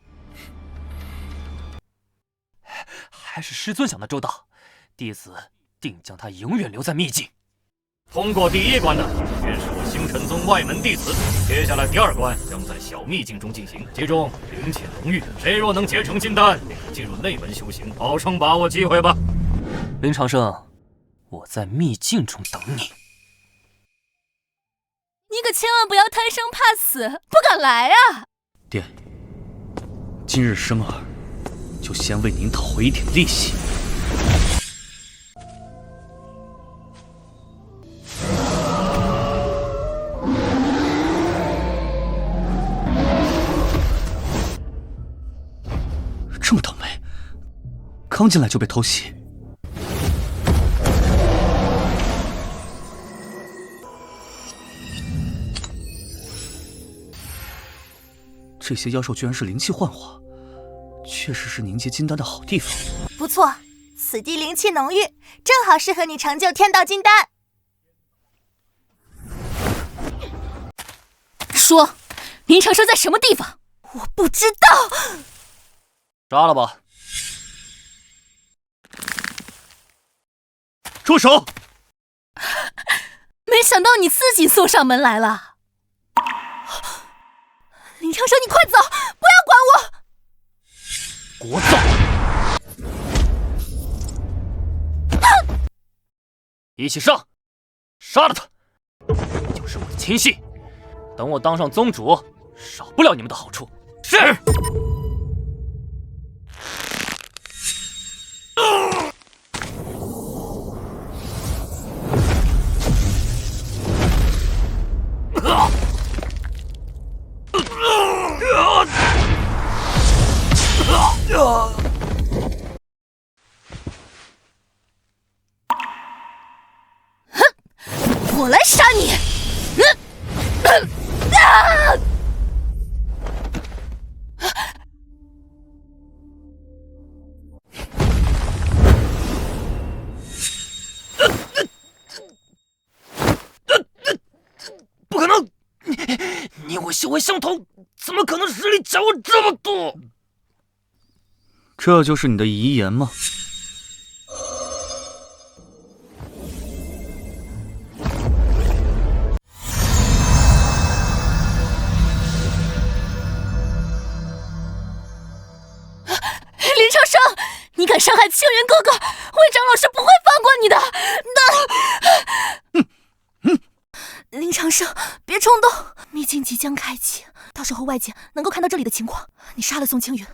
还是师尊想得周到，弟子定将他永远留在秘境。通过第1关的，便是我星辰宗外门弟子。接下来第2关将在小秘境中进行，其中灵气浓郁，谁若能结成金丹，便可进入内门修行，好生把握机会吧。林长生，我在秘境中等你。你可千万不要贪生怕死，不敢来啊！爹，今日生儿，就先为您讨回一点利息。这么倒霉，刚进来就被偷袭。这些妖兽居然是灵气幻化，确实是凝结金丹的好地方。不错，此地灵气浓郁，正好适合你成就天道金丹。说，林长生在什么地方？我不知道。杀了吧！住手！没没想到你自己送上门来了。林长生，你快走，不要管我！聒噪！一起上，杀了他！你就是我的亲信，等我当上宗主，少不了你们的好处。是。我来杀你！不可能！你我修为相同，怎么可能实力差我这么多？这就是你的遗言吗？林长生，你敢伤害青云哥哥，魏长老是不会放过你的。林长生，别冲动，秘境即将开启，到时候外界能够看到这里的情况。你杀了宋青云，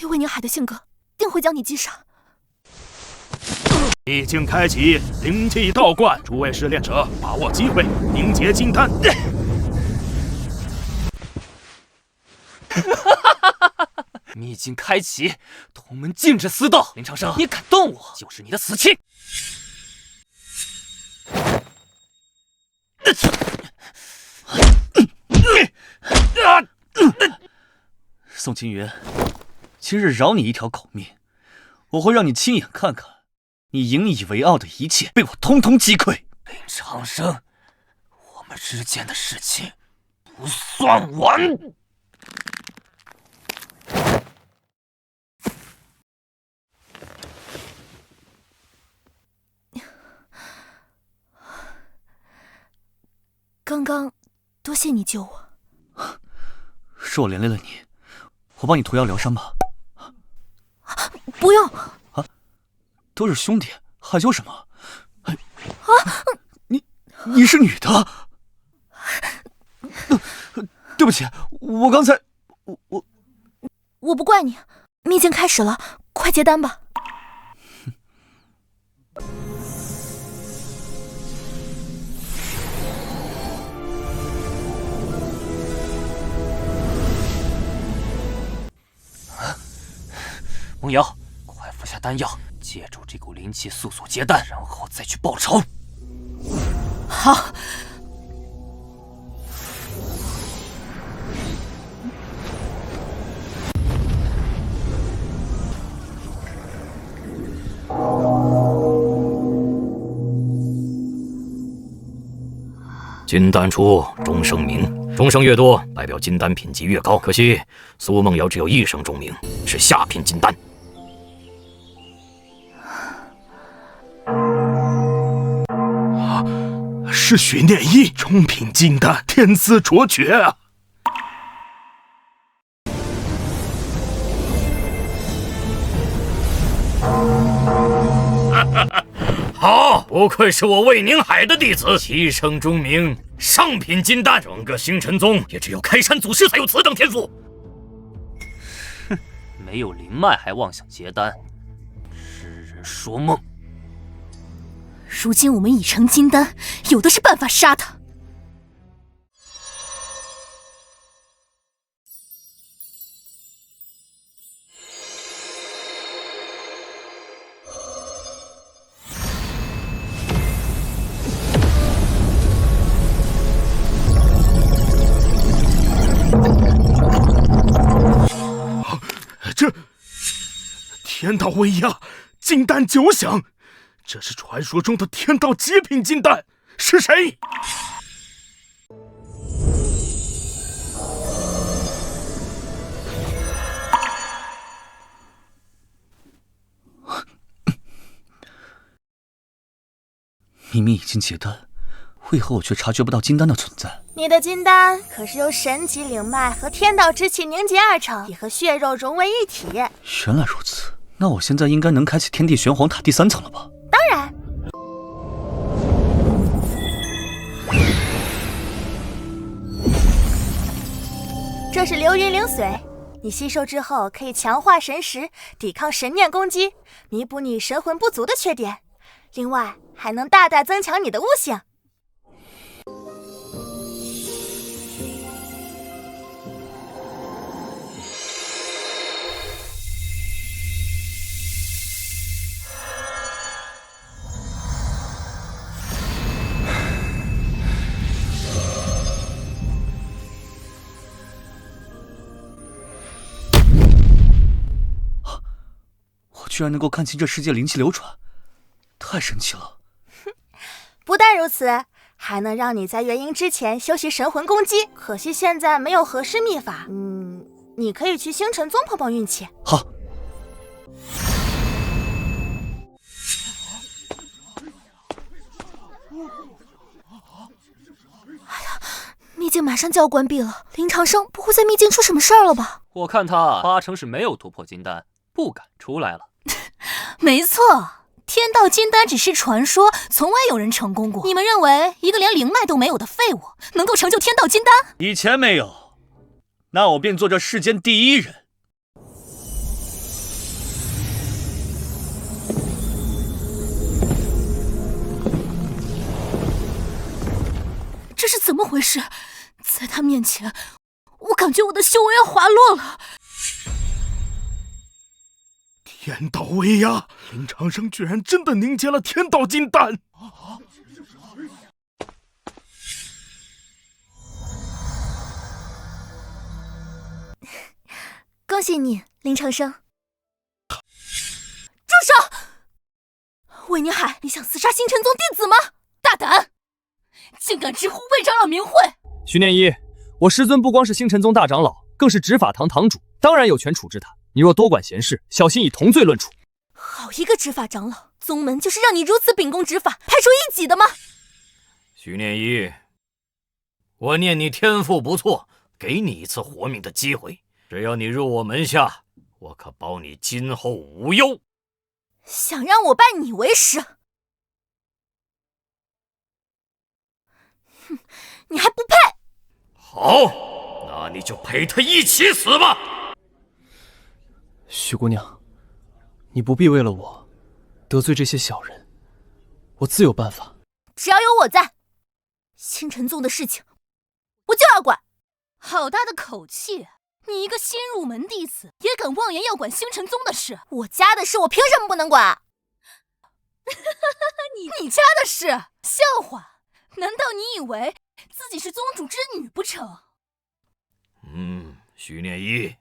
以魏宁海的性格，定会将你击杀。秘境开启，灵气倒灌，诸位试炼者把握机会，凝结金丹。秘境开启，同门禁止私斗。林长生，你敢动我，就是你的死期！宋青云，今日饶你一条狗命，我会让你亲眼看看你引以为傲的一切被我通通击溃。林长生，我们之间的事情不算完。刚刚多谢你救我，是我连累了你，我帮你涂药疗伤吧。不用啊，都是兄弟，害羞什么？你是女的？对不起，我刚才我不怪你。秘境开始了，快结丹吧。梦瑶，快服下丹药，借助这股灵气速速结丹，然后再去报仇。好。金丹出，钟声鸣。钟声越多，代表金丹品级越高。可惜苏梦瑶只有一声钟鸣，是下品金丹。是许念一，中品金丹，天资卓绝啊！好，不愧是我魏宁海的弟子，7声钟鸣，上品金丹，整个星辰宗也只有开山祖师才有此等天赋。哼，没有灵脉还妄想结丹，痴人说梦。如今我们已成金丹，有的是办法杀他。这天道威压，金丹9响。这是传说中的天道极品金丹，是谁？明明已经结丹，为何我却察觉不到金丹的存在？你的金丹可是由神级灵脉和天道之气凝结而成，也和血肉融为一体。原来如此，那我现在应该能开启天地玄黄塔第3层了吧？当然。这是流云灵髓，你吸收之后可以强化神识，抵抗神念攻击，弥补你神魂不足的缺点。另外，还能大大增强你的悟性。我居然能够看清这世界灵气流转，太神奇了！不但如此，还能让你在元婴之前修习神魂攻击。可惜现在没有合适秘法，你可以去星辰宗碰碰运气。好。秘境马上就要关闭了，林长生不会在秘境出什么事儿了吧？我看他8成是没有突破金丹，不敢出来了。没错，天道金丹只是传说，从未有人成功过。你们认为一个连灵脉都没有的废物能够成就天道金丹？以前没有，那我便做这世间第一人。这是怎么回事？在他面前，我感觉我的修为要滑落了。天道威压，林长生居然真的凝结了天道金丹！恭喜你，林长生！住手！魏宁海，你想厮杀星辰宗弟子吗？大胆！竟敢直呼魏长老名讳！徐念一，我师尊不光是星辰宗大长老，更是执法堂堂主，当然有权处置他。你若多管闲事，小心以同罪论处。好一个执法长老，宗门就是让你如此秉公执法、排除异己的吗？徐念一，我念你天赋不错，给你一次活命的机会。只要你入我门下，我可保你今后无忧。想让我拜你为师？哼，你还不配！好，那你就陪他一起死吧。徐姑娘，你不必为了我得罪这些小人，我自有办法。只要有我在，星辰宗的事情我就要管。好大的口气！你一个新入门弟子，也敢妄言要管星辰宗的事？我家的事，我凭什么不能管？你家的事？笑话！难道你以为自己是宗主之女不成？徐念一，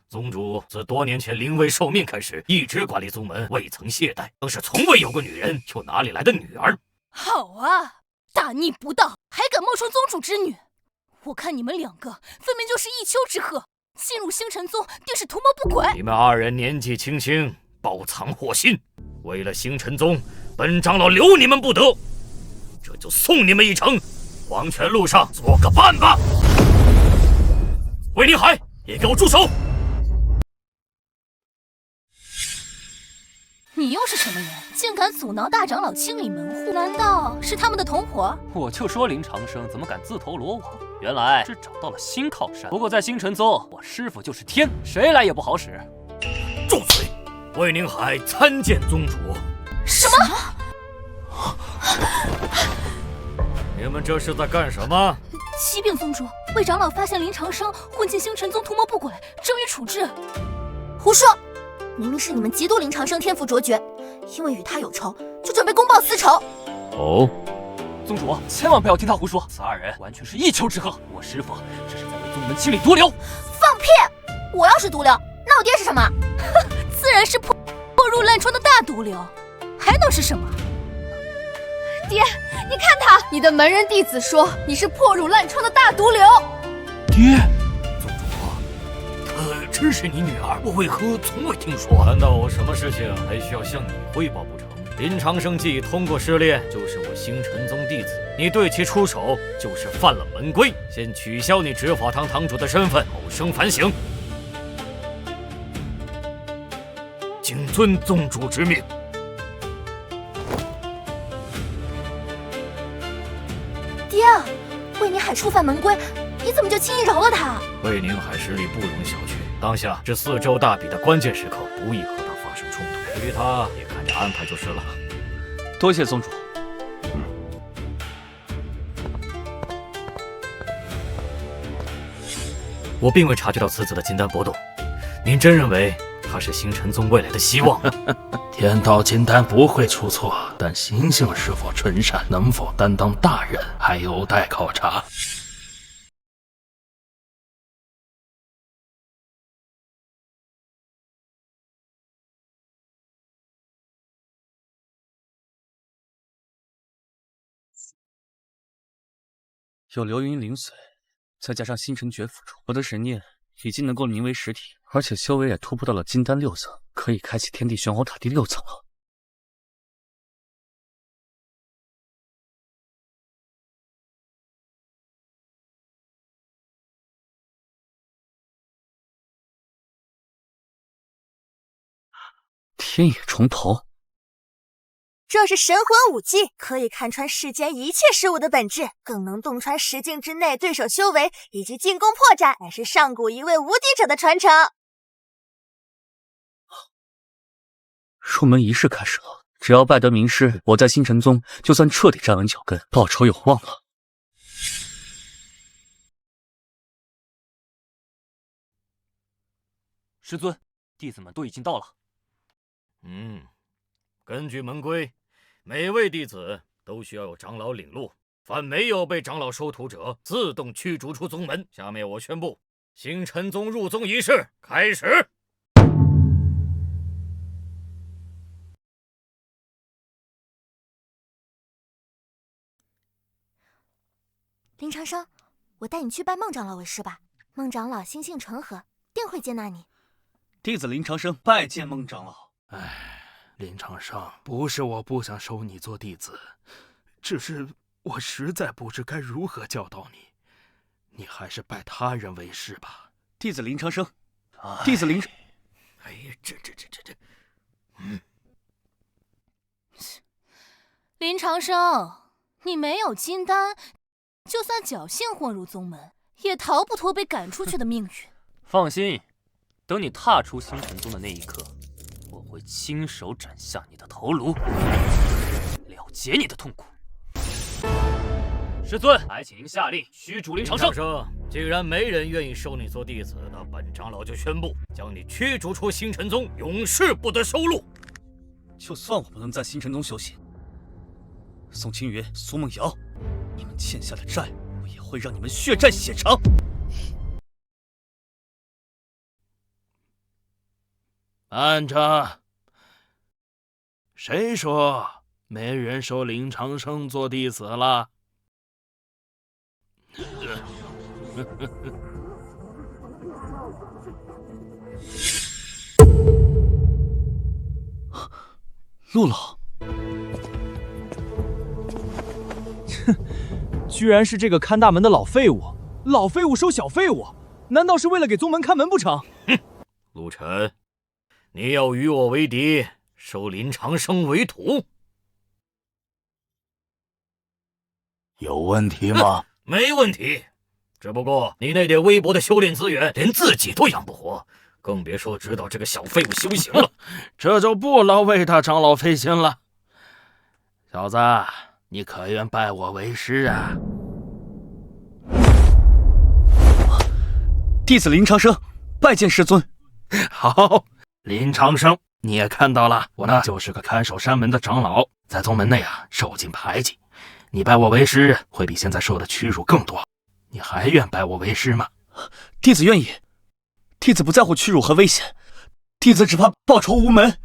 宗主自多年前灵位受命开始，一直管理宗门，未曾懈怠，更是从未有过女人，又哪里来的女儿？好啊，大逆不道，还敢冒充宗主之女！我看你们两个分明就是一丘之貉，进入星辰宗定是图谋不轨。你们2人年纪轻轻，包藏祸心，为了星辰宗，本长老留你们不得，这就送你们一程，黄泉路上做个伴吧。魏宁海，也给我住手！你又是什么人？竟敢阻挠大长老清理门户？难道是他们的同伙？我就说林长生怎么敢自投罗网，原来是找到了新靠山。不过在星辰宗，我师父就是天，谁来也不好使。住嘴！魏宁海参见宗主。什么？你们这是在干什么？启禀宗主，魏长老发现林长生混进星辰宗图谋不轨，正欲处置。胡说！明明是你们嫉妒林长生天赋卓绝，因为与他有仇，就准备公报私仇。哦，宗主千万不要听他胡说，此2人完全是一丘之貉。我师父这是在为宗门清理毒瘤。放屁！我要是毒瘤，那我爹是什么？自然是破入烂疮的大毒瘤，还能是什么？爹，你看他，你的门人弟子说你是破入烂疮的大毒瘤。爹，宗主，真是你女儿，我为何从未听说？难道我什么事情还需要向你汇报不成？林长生既已通过试炼，就是我星辰宗弟子，你对其出手就是犯了门规。先取消你执法堂堂主的身份，后生反省。谨遵宗主之命。爹，魏宁海触犯门规，你怎么就轻易饶了他？魏宁海实力不容小觑，当下是4州大比的关键时刻，不宜和他发生冲突。至于他，也看着安排就是了。多谢宗主。我并未察觉到此子的金丹波动，您真认为他是星辰宗未来的希望吗？天道金丹不会出错，但心性是否纯善，能否担当大任，还有待考察。有流云灵髓，再加上星辰诀辅助，我的神念已经能够凝为实体，而且修为也突破到了金丹6层，可以开启天地玄黄塔第6层了。天野重头，这是神魂武技，可以看穿世间一切事物的本质，更能洞穿10境之内对手修为以及进攻破绽，乃是上古一位无敌者的传承。入门仪式开始了，只要拜得名师，我在星辰宗就算彻底站稳脚跟，报仇有望了。师尊，弟子们都已经到了。根据门规，每位弟子都需要有长老领路，凡没有被长老收徒者，自动驱逐出宗门。下面我宣布，星辰宗入宗仪式开始。林长生，我带你去拜孟长老为师吧。孟长老心性诚和，定会接纳你。弟子林长生拜见孟长老。林长生，不是我不想收你做弟子，只是我实在不知该如何教导你。你还是拜他人为师吧。弟子林长生，弟子林……哎呀，这……林长生，你没有金丹，就算侥幸混入宗门，也逃不脱被赶出去的命运。放心，等你踏出星辰宗的那一刻，我会亲手斩下你的头颅，了结你的痛苦。师尊，还请您下令驱逐林长生。既然没人愿意收你做弟子，那本长老就宣布将你驱逐出星辰宗，永世不得收录。就算我不能在星辰宗修行，宋清云、苏梦瑶，你们欠下的债，我也会让你们血债血偿。慢着，谁说没人收林长生做弟子了？陆老，哼，居然是这个看大门的老废物！老废物收小废物，难道是为了给宗门看门不成？哼，陆晨，你要与我为敌，收林长生为徒，有问题吗？没问题，只不过你那点微薄的修炼资源，连自己都养不活，更别说指导这个小废物修行了。这就不劳为大长老费心了。小子，你可愿拜我为师啊？弟子林长生拜见师尊。好，林长生，你也看到了，我呢就是个看守山门的长老，在宗门内啊受尽排挤。你拜我为师，会比现在受的屈辱更多。你还愿拜我为师吗？弟子愿意。弟子不在乎屈辱和危险，弟子只怕报仇无门。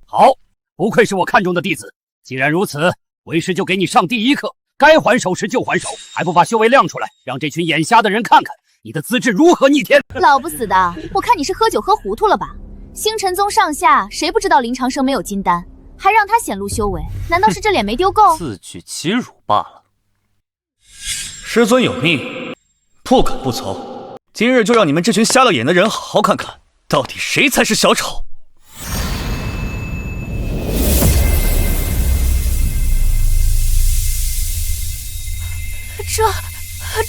好，不愧是我看中的弟子。既然如此，为师就给你上第一课，该还手时就还手，还不把修为亮出来，让这群眼瞎的人看看你的资质如何逆天！老不死的，我看你是喝酒喝糊涂了吧？星辰宗上下谁不知道林长生没有金丹？还让他显露修为，难道是这脸没丢够？自取其辱罢了。师尊有命，不可不从。今日就让你们这群瞎了眼的人好好看看，到底谁才是小丑。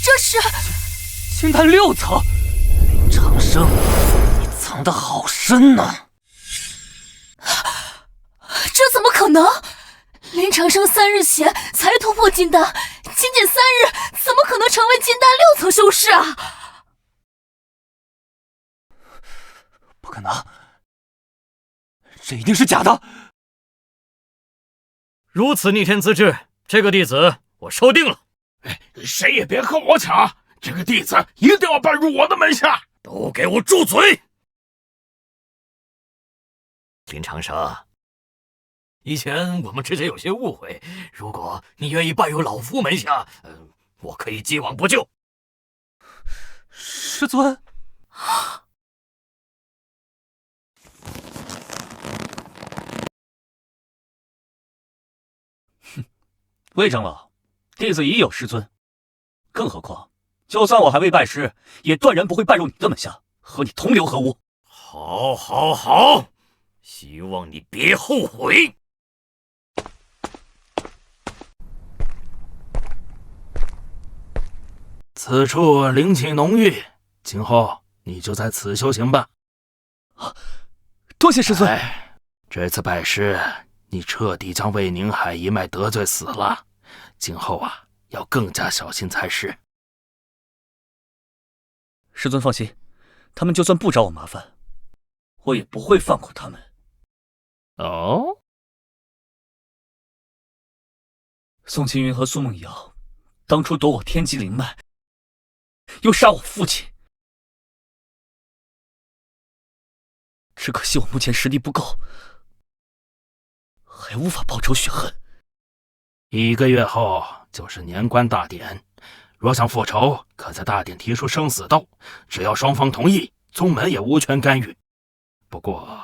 这是金丹6层，林长生，你藏得好深呐！这怎么可能？林长生3日前才突破金丹，仅仅3日，怎么可能成为金丹6层修士啊？不可能，这一定是假的。如此逆天资质，这个弟子我收定了。谁也别和我抢，这个弟子一定要拜入我的门下。都给我住嘴！林长生，以前我们之间有些误会，如果你愿意拜入老夫门下，我可以既往不咎。师尊。魏长老，弟子已有师尊，更何况，就算我还未拜师，也断然不会拜入你的门下，和你同流合污。好，好，好，希望你别后悔。此处灵气浓郁，今后你就在此修行吧。多谢师尊。这次拜师，你彻底将魏宁海一脉得罪死了，今后啊，要更加小心才是。师尊放心，他们就算不找我麻烦，我也不会放过他们。哦，宋青云和苏梦瑶当初夺我天机灵脉，又杀我父亲，只可惜我目前实力不够，还无法报仇雪恨。1个月后就是年关大典，若想复仇，可在大典提出生死斗，只要双方同意，宗门也无权干预。不过，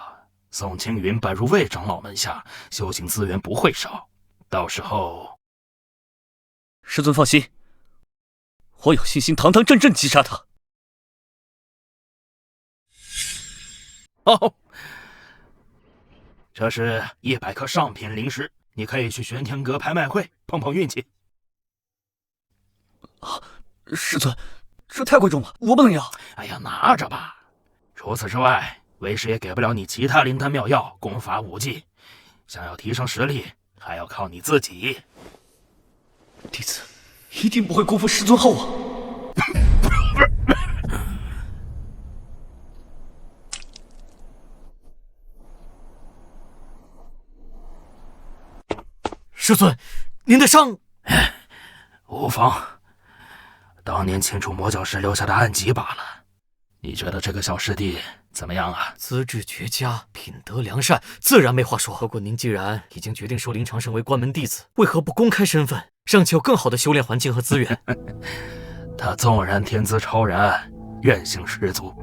宋青云拜入魏长老门下，修行资源不会少，到时候……师尊放心，我有信心堂堂正正击杀他。哦，这是100颗上品灵石，你可以去玄天阁拍卖会碰碰运气。师尊，这太贵重了，我不能要。哎呀，拿着吧。除此之外，为师也给不了你其他灵丹妙药、功法武技，想要提升实力，还要靠你自己。弟子一定不会辜负师尊厚望。师尊，您的伤……无妨，当年清除魔教师留下的暗疾罢了。你觉得这个小师弟怎么样啊？资质绝佳，品德良善，自然没话说。不过您既然已经决定收林长生为关门弟子，为何不公开身份，让其有更好的修炼环境和资源？他纵然天资超然，韧性十足，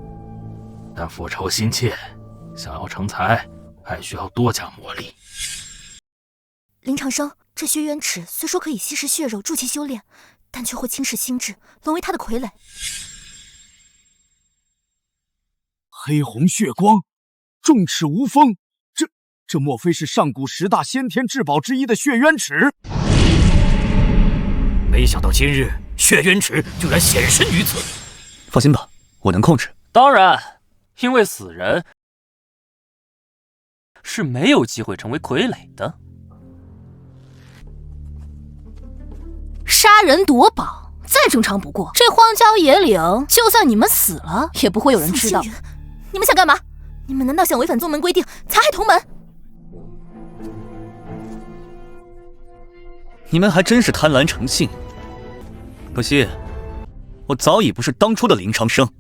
但复仇心切，想要成才，还需要多加磨砺。林长生，这血渊尺虽说可以吸食血肉助其修炼，但却会侵蚀心智，沦为他的傀儡。黑红血光，重尺无锋，这莫非是上古10大先天至宝之一的血渊尺？没想到今日血渊尺居然显身于此。放心吧，我能控制。当然，因为死人是没有机会成为傀儡的。杀人夺宝再正常不过，这荒郊野岭，就算你们死了，也不会有人知道。你们想干嘛？你们难道想违反宗门规定，残害同门？你们还真是贪婪成性。可惜，我早已不是当初的林长生。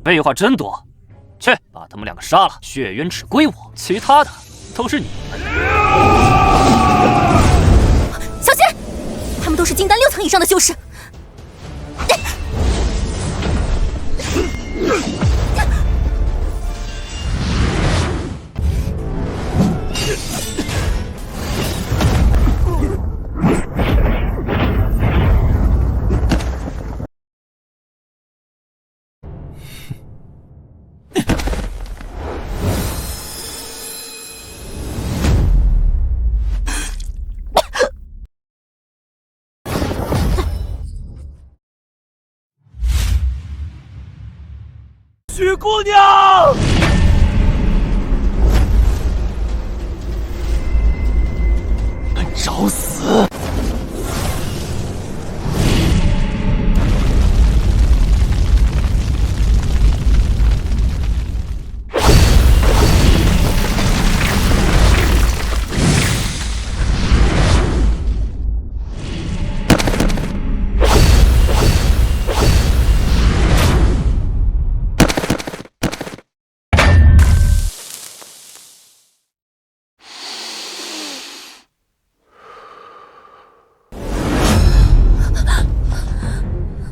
废话真多，去把他们2个杀了，血渊尺归我，其他的都是你们。小心！他们都是金丹6层以上的修士。许姑娘！找死！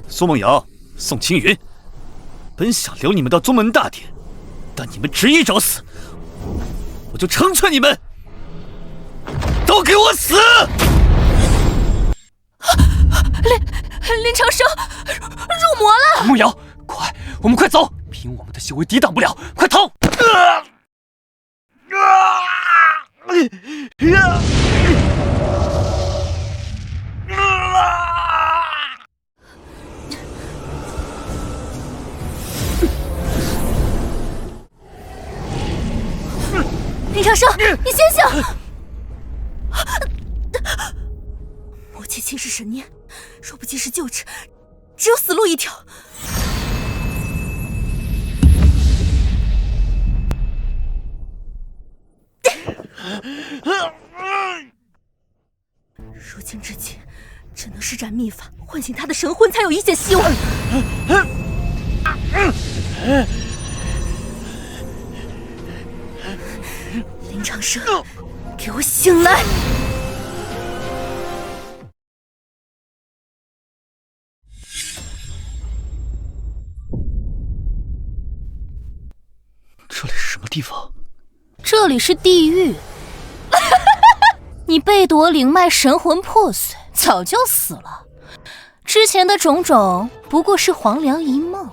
苏梦瑶、宋青云，本想留你们到宗门大典，但你们执意找死，我就成全你们，都给我死！林长生入魔了！梦瑶，快，我们快走！凭我们的修为抵挡不了，快逃！林长生，你醒醒！魔气侵蚀神念，若不及时救治，只有死路一条。如今之计，只能施展秘法，唤醒他的神魂，才有一线希望。林长生，给我醒来！这里是什么地方？这里是地狱。你被夺灵脉，神魂破碎，早就死了。之前的种种不过是黄粱一梦。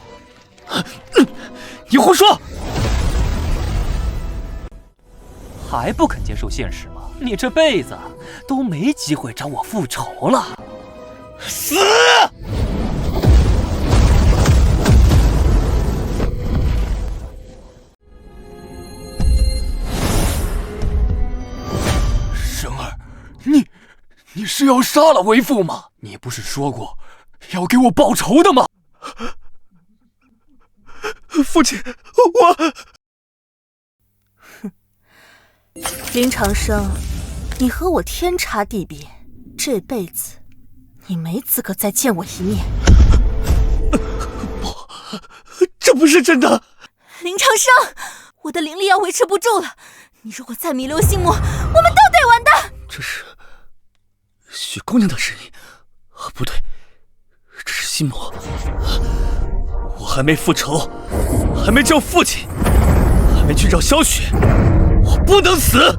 你胡说！还不肯接受现实吗？你这辈子都没机会找我复仇了。死！生儿，你是要杀了为父吗？你不是说过要给我报仇的吗？父亲，我……林长生，你和我天差地别，这辈子你没资格再见我一面。不，这不是真的。林长生，我的灵力要维持不住了，你如果再弥留心魔，我们都得完蛋。这是许姑娘的声音，不对，这是心魔。我还没复仇，还没救父亲，还没去找萧雪，我不能死！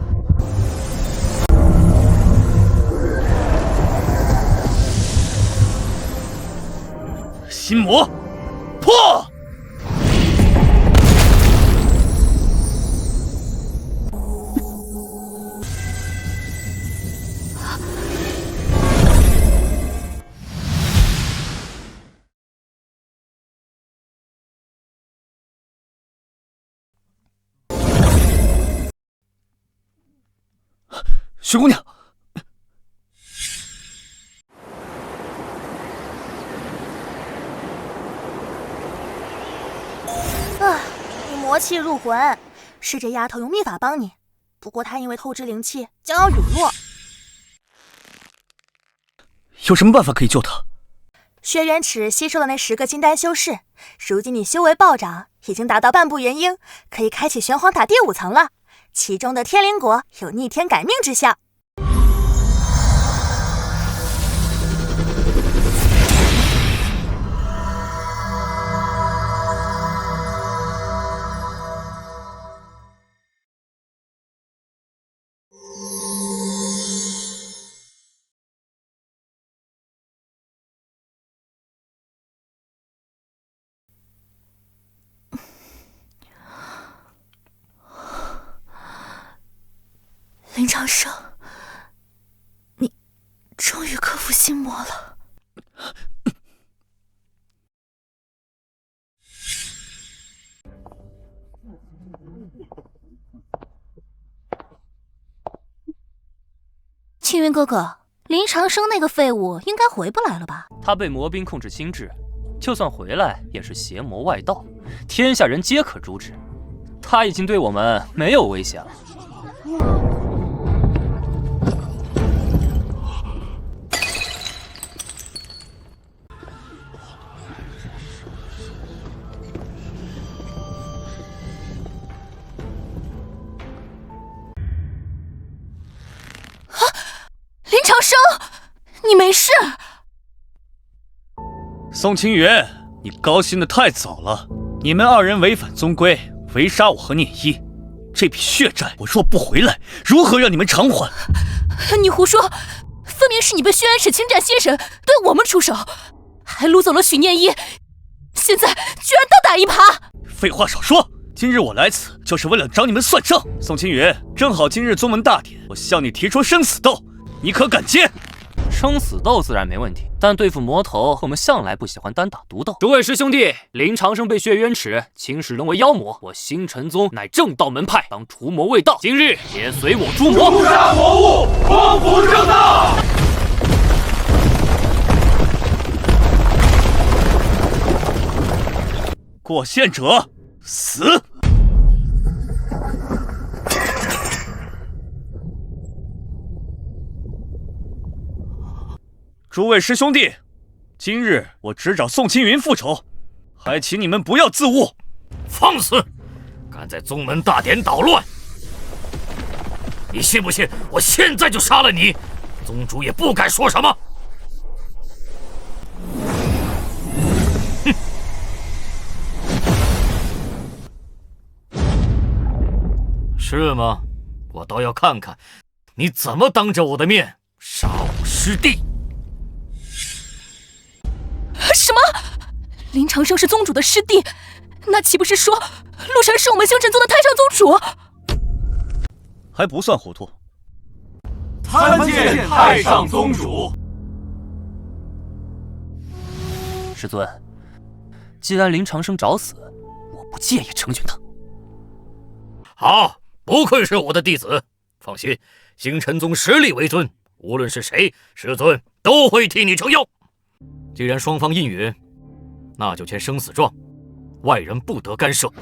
心魔破！许姑娘，你魔气入魂，是这丫头用秘法帮你，不过她因为透支灵气，将要陨落。有什么办法可以救她？轩辕尺吸收了那10个金丹修士，如今你修为暴涨，已经达到半步元婴，可以开启玄黄塔第5层了。其中的天灵果有逆天改命之效。林长生，你终于克服心魔了。青云哥哥，林长生那个废物应该回不来了吧？他被魔兵控制心智，就算回来也是邪魔外道，天下人皆可诛之。他已经对我们没有威胁了。林长生，你没事？宋清源，你高兴得太早了。你们二人违反宗规，围杀我和念一，这笔血债我若不回来，如何让你们偿还？你胡说，分明是你被轩辕尺侵占先神，对我们出手，还掳走了许念一，现在居然倒打一耙！废话少说，今日我来此就是为了找你们算账。宋清源，正好今日宗门大典，我向你提出生死斗，你可敢接？生死斗自然没问题，但对付魔头，我们向来不喜欢单打独斗。诸位师兄弟，林长生被血渊尺侵蚀沦为妖魔，我星辰宗乃正道门派，当除魔卫道，今日也随我诛魔，诛杀魔物，光复正道。过线者死！诸位师兄弟，今日我只找宋青云复仇，还请你们不要自误。放肆！敢在宗门大典捣乱！你信不信我现在就杀了你？宗主也不敢说什么。哼！是吗？我倒要看看你怎么当着我的面杀我师弟。什么？林长生是宗主的师弟，那岂不是说陆晨是我们星辰宗的太上宗主？还不算糊涂。参见太上宗主。师尊，既然林长生找死，我不介意成全他。好，不愧是我的弟子。放心，星辰宗实力为尊，无论是谁，师尊都会替你撑腰。既然双方应允，那就签生死状，外人不得干涉。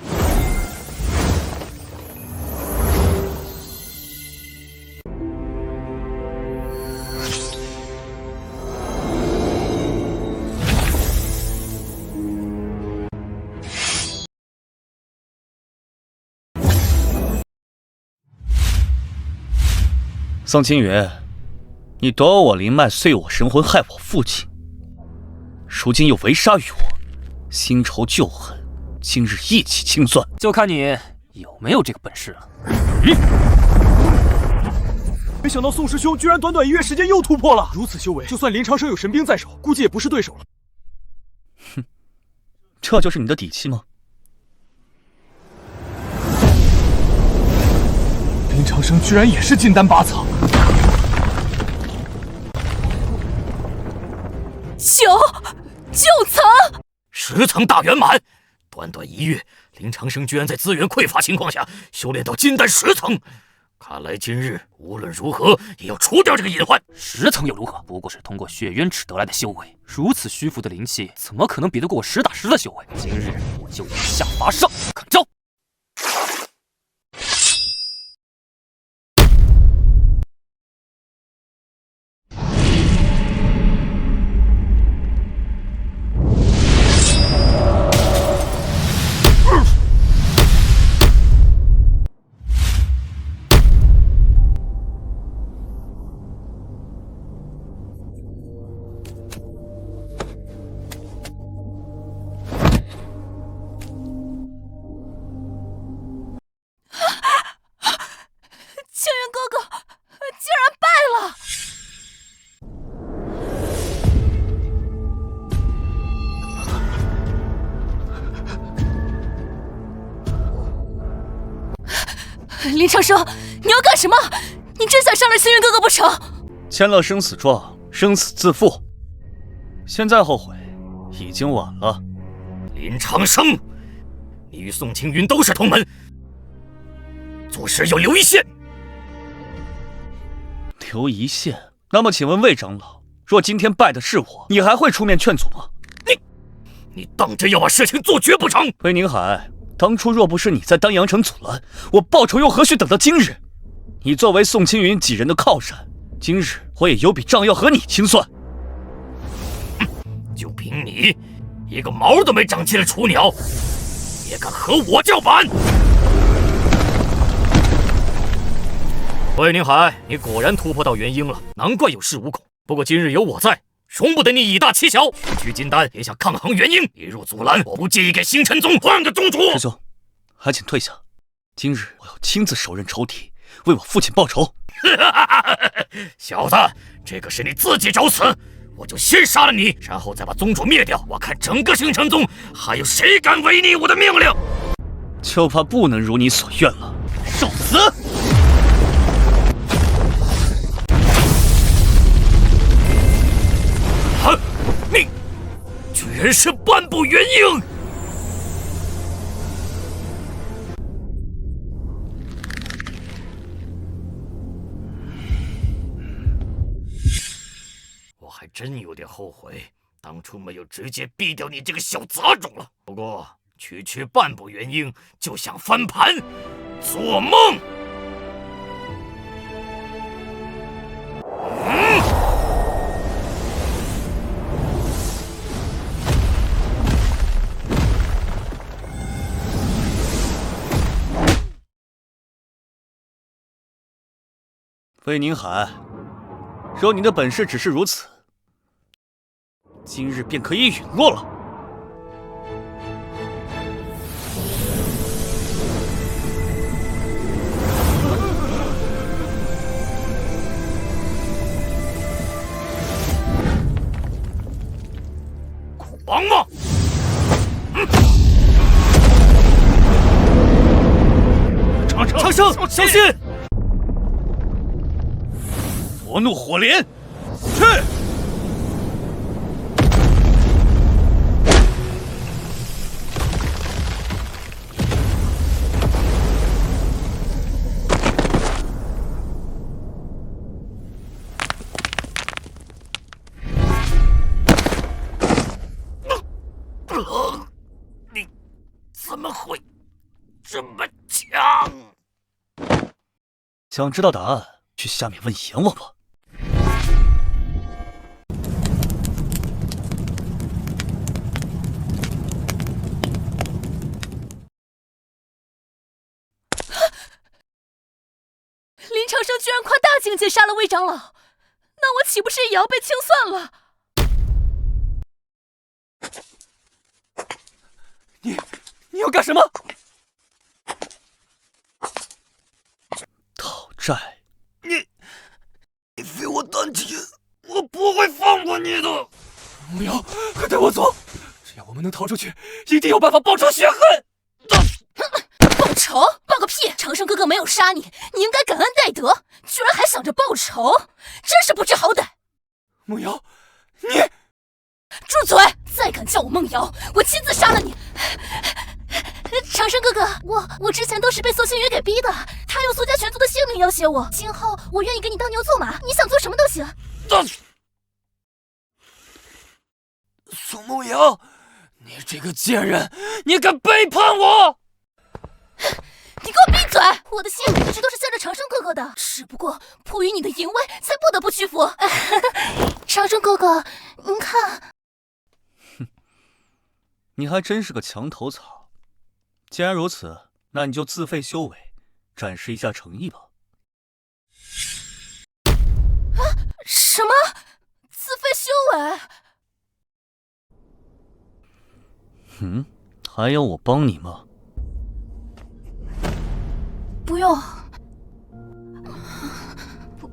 宋清源，你夺我灵脉，碎我神魂，害我父亲，如今又围杀于我，新仇旧恨，今日一起清算。就看你有没有这个本事了。没想到宋师兄居然短短1月时间又突破了，如此修为，就算林长生有神兵在手，估计也不是对手了。哼，这就是你的底气吗？林长生居然也是金丹8层，9层，10层大圆满。短短1月，林长生居然在资源匮乏情况下修炼到金丹10层。看来今日无论如何也要除掉这个隐患。10层又如何？不过是通过血渊尺得来的修为，如此虚浮的灵气，怎么可能比得过我实打实的修为？今日我就以下罚上，看招！林长生，你要干什么？你真想伤了星云哥哥不成？签了生死状，生死自负。现在后悔已经晚了。林长生，你与宋青云都是同门，做事要留一线。留一线？那么请问魏长老，若今天败的是我，你还会出面劝阻吗？你当真要把事情做绝不成？魏宁海，当初若不是你在丹阳城阻拦，我报仇又何须等到今日？你作为宋青云几人的靠山，今日我也有笔账要和你清算。就凭你，一个毛都没长齐的雏鸟，也敢和我叫板？魏宁海，你果然突破到元婴了，难怪有恃无恐。不过今日有我在，容不得你以大欺小。居金丹也想抗衡元婴，你若阻拦，我不介意给星辰宗换个宗主。师兄，还请退下。今日我要亲自手刃仇敌，为我父亲报仇。小子，这个是你自己找死，我就先杀了你，然后再把宗主灭掉。我看整个星辰宗还有谁敢违逆我的命令？就怕不能如你所愿了，受死！啊！你居然是半步元婴！我还真有点后悔，当初没有直接毙掉你这个小杂种了。不过区区半步元婴就想翻盘，做梦！魏宁海，若你的本事只是如此，今日便可以陨落了。狂吗？长生，小心！佛怒火莲，去！你怎么会这么强？想知道答案，去下面问阎王吧。林长生居然夸大境界杀了魏长老，那我岂不是也要被清算了？你要干什么？讨债！你非我丹田，我不会放过你的！穆瑶，快带我走！只要我们能逃出去，一定有办法报仇雪恨！报仇？报个屁！长生哥哥没有杀你，你应该感恩戴德，居然还想着报仇，真是不知好歹！穆瑶，你住嘴！再敢叫我梦瑶，我亲自杀了你！长生哥哥，我之前都是被苏青云给逼的，他用苏家全族的性命要挟我，今后我愿意给你当牛做马，你想做什么都行。苏梦瑶，你这个贱人，你敢背叛我！你给我闭嘴！我的性命一直都是向着长生哥哥的，只不过迫于你的淫威，才不得不屈服。长生哥哥，您看，你还真是个墙头草。既然如此，那你就自废修为，展示一下诚意吧。啊？什么？自废修为？还要我帮你吗？不用。不。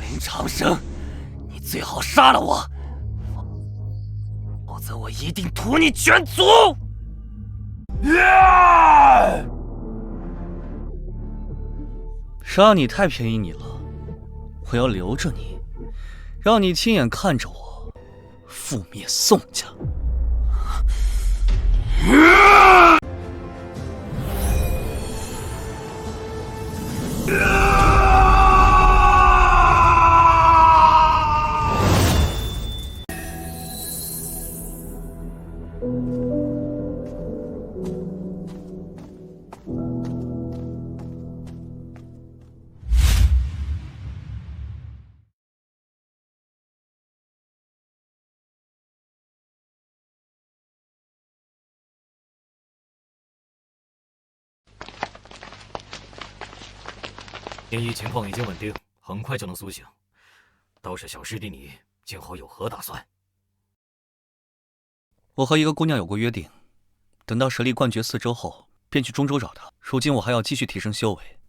林长生，你最好杀了我，否则我一定屠你全族！杀你太便宜你了，我要留着你，让你亲眼看着我覆灭宋家。天一情况已经稳定，很快就能苏醒。倒是小师弟你今后有何打算？我和一个姑娘有过约定，等到实力冠绝4周后，便去中州找她。如今我还要继续提升修为。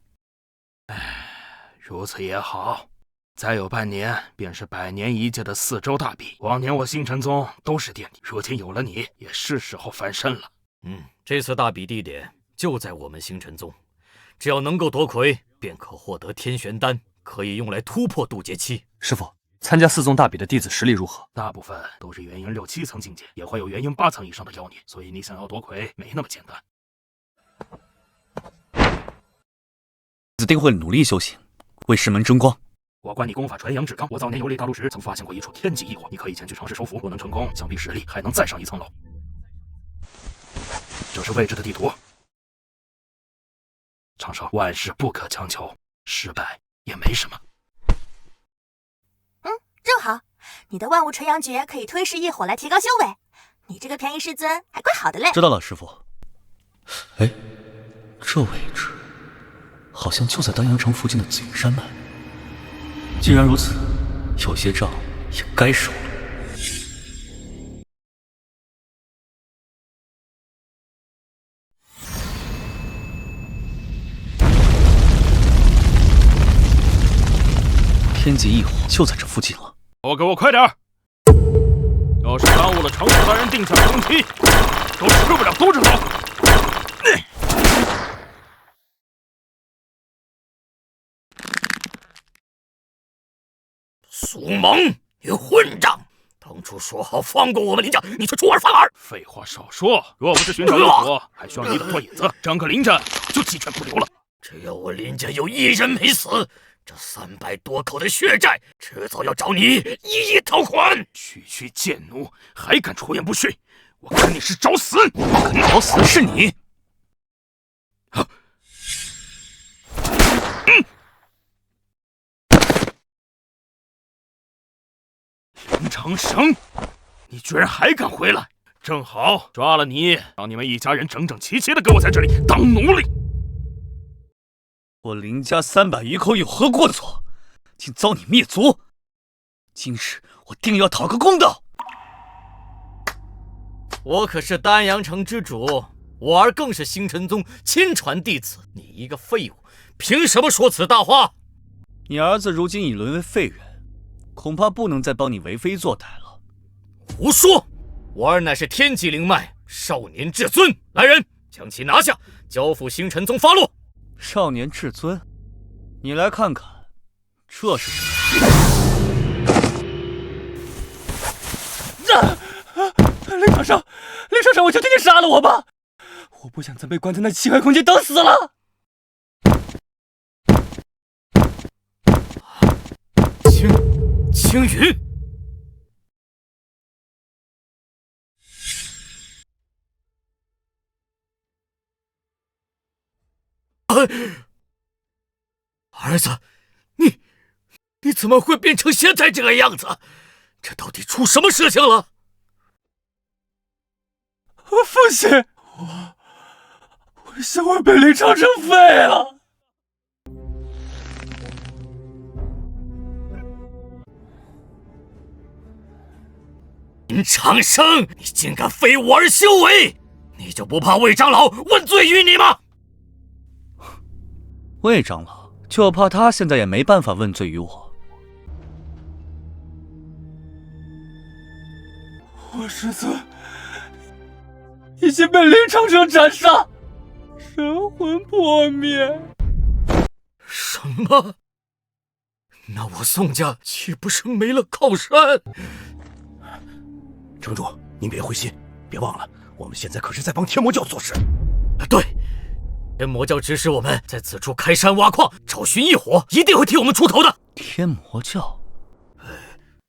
如此也好。再有半年，便是100年一届的4周大比。往年我星辰宗都是垫底，如今有了你，也是时候翻身了。这次大比地点就在我们星辰宗，只要能够夺魁，便可获得天玄丹，可以用来突破渡劫期。师傅，参加4宗大比的弟子实力如何？大部分都是元婴6、7层境界，也会有元婴8层以上的妖孽，所以你想要夺魁没那么简单。子定会努力修行，为师门争光。我观你功法传扬至刚，我早年游历大陆时曾发现过一处天级异火，你可以前去尝试收服，若能成功，想必实力还能再上一层楼。这是位置的地图。长生，万事不可强求，失败也没什么。正好，你的万物纯阳诀可以推噬异火来提高修为。你这个便宜师尊还怪好的嘞。知道了，师傅。哎，这位置好像就在丹阳城附近的紫云山脉。既然如此，有些账也该收了。天级异火就在这附近了。给我快点儿！要是耽误了城主大人定下的工期，都吃不了兜着走。苏蒙，你混账！当初说好放过我们林家，你却出尔反尔。废话少说，若不是寻找诱惑，还需要你等做引子，整个林家就鸡犬不留了。只要我林家有1人没死，这300多口的血债，迟早要找你一一讨还。区贱奴，还敢出言不逊！我看你是找死！找死的是你！林长生，你居然还敢回来！正好抓了你，让你们一家人整整齐齐的给我在这里当奴隶。我林家300余口有何过错，竟遭你灭族？今日我定要讨个公道！我可是丹阳城之主，我儿更是星辰宗亲传弟子，你一个废物，凭什么说此大话？你儿子如今已沦为废人，恐怕不能再帮你为非作歹了。胡说！我儿乃是天级灵脉，少年至尊，来人，将其拿下，交付星辰宗发落。少年至尊，你来看看，这是什么？林长生，我求求你杀了我吧！我不想再被关在那奇怪空间等死了。青云，儿子，你怎么会变成现在这个样子？这到底出什么事情了？父亲，我小儿被林长生废了。林长生，你竟敢废我儿修为，你就不怕魏长老问罪于你吗？魏长老，就怕他现在也没办法问罪于我。我师尊已经被林长生斩杀，神魂破灭。什么？那我宋家岂不是没了靠山？城主，您别灰心，别忘了，我们现在可是在帮天魔教做事。对，天魔教指使我们在此处开山挖矿，找寻异火，一定会替我们出头的。天魔教，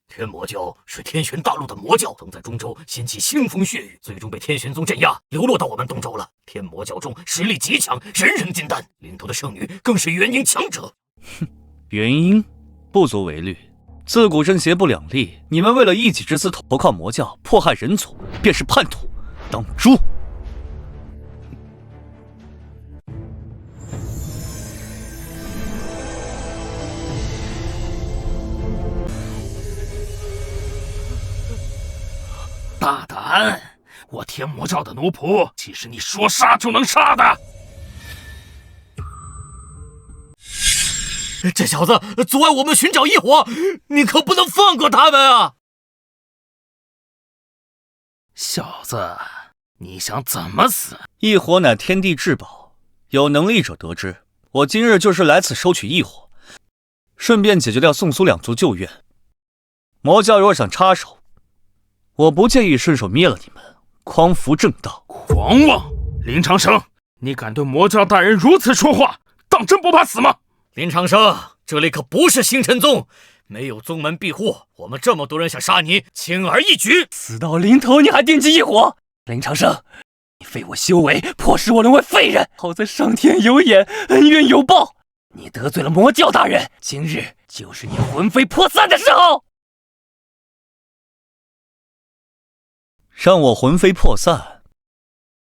天魔教是天玄大陆的魔教，曾在中州掀起腥风血雨，最终被天玄宗镇压，流落到我们东州了。天魔教中实力极强，人人金丹，领头的圣女更是元婴强者。哼，元婴不足为虑。自古正邪不两立，你们为了一己之私投靠魔教，迫害人族，便是叛徒，当诛！大胆！我天魔教的奴仆，岂是你说杀就能杀的？这小子阻碍我们寻找异火，你可不能放过他们啊！小子，你想怎么死？异火乃天地至宝，有能力者得之。我今日就是来此收取异火，顺便解决掉宋苏两族旧怨。魔教若想插手，我不介意顺手灭了你们，匡扶正道。狂妄！林长生，你敢对魔教大人如此说话，当真不怕死吗？林长生，这里可不是星辰宗，没有宗门庇护，我们这么多人想杀你，轻而易举。死到临头你还惦记异火？林长生，你废我修为，迫使我沦为废人，好在上天有眼，恩怨有报。你得罪了魔教大人，今日就是你魂飞魄散的时候。让我魂飞魄散，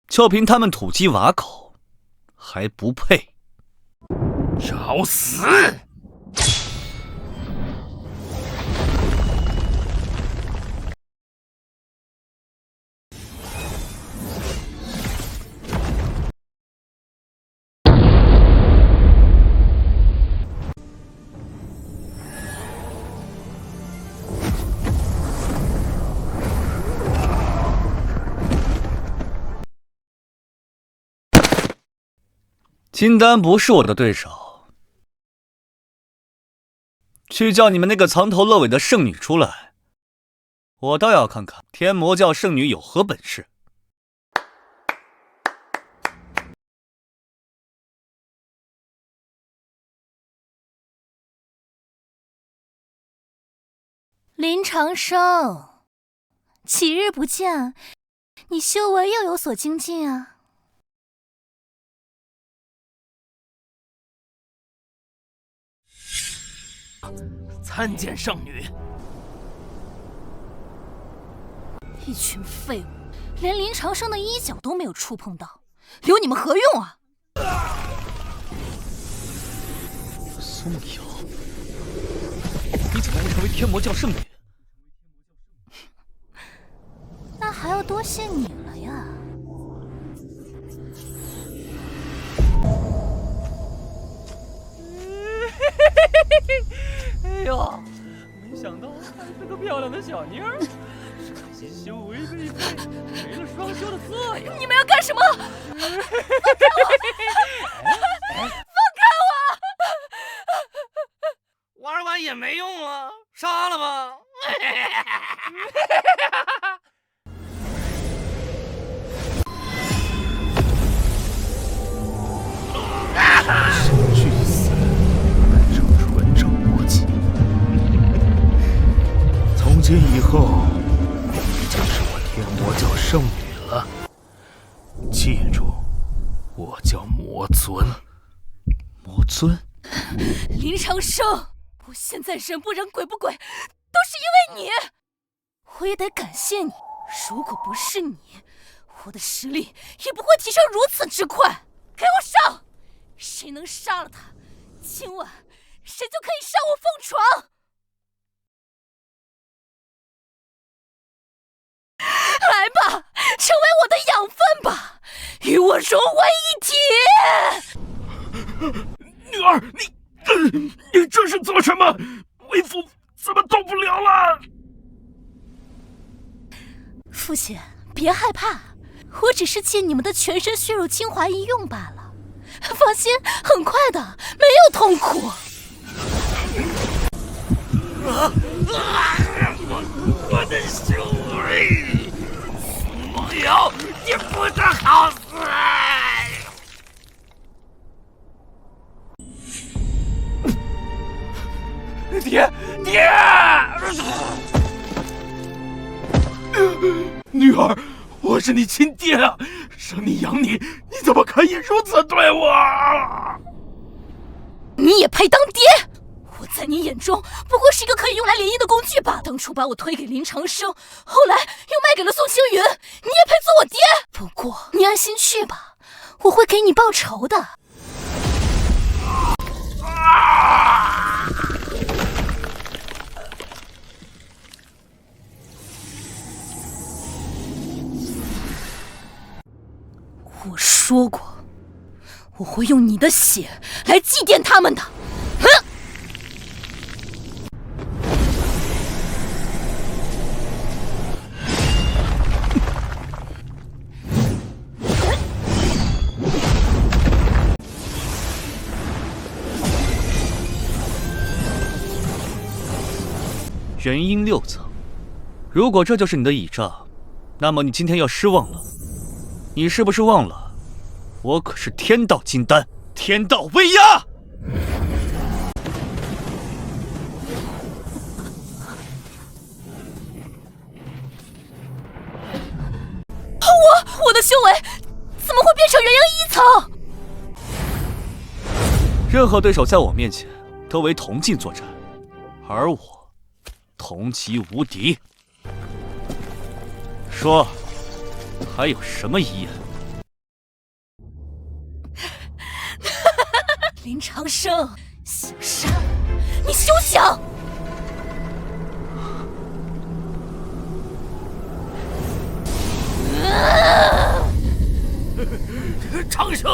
就凭他们土鸡瓦狗，还不配。找死！金丹不是我的对手，去叫你们那个藏头露尾的圣女出来，我倒要看看天魔教圣女有何本事。林长生，几日不见，你修为又有所精进啊。参见圣女。一群废物，连林长生的衣角都没有触碰到，留你们何用啊？苏梦瑶，你怎么能成为天魔教圣女？那还要多谢你了呀。哎呦，没想到还是个漂亮的小妞儿，是可惜修为未备，没了双修的作用。你们要干什么？放开我！放开我！玩完也没用啊，杀了吧！神俱死，诞生纯正魔气。从今以后，你将是我天魔教圣女了。记住，我叫魔尊。魔尊？林长生，我现在人不人鬼不鬼，都是因为你。我也得感谢你，如果不是你，我的实力也不会提升如此之快。给我上！谁能杀了他，今晚谁就可以上我凤床。来吧，成为我的养分吧，与我融为一体。女儿，你这是做什么？为父怎么动不了了？父亲，别害怕，我只是借你们的全身血肉精华一用罢了。放心，很快的，没有痛苦。我的兄弟，梦瑶，你不得好死！爹！女儿，我是你亲爹啊，生你养你，你怎么可以如此对我？你也配当爹？我在你眼中不过是一个可以用来联姻的工具吧。当初把我推给林长生，后来又卖给了宋青云，你也配做我爹？不过你安心去吧，我会给你报仇的。我说过，我会用你的血来祭奠他们的。哼！元婴6层，如果这就是你的倚仗，那么你今天要失望了。你是不是忘了，我可是天道金丹，天道威压！我的修为怎么会变成元婴1层？任何对手在我面前都为同进作战，而我同级无敌。说，还有什么遗言？林长生，想杀我，你休想！长生，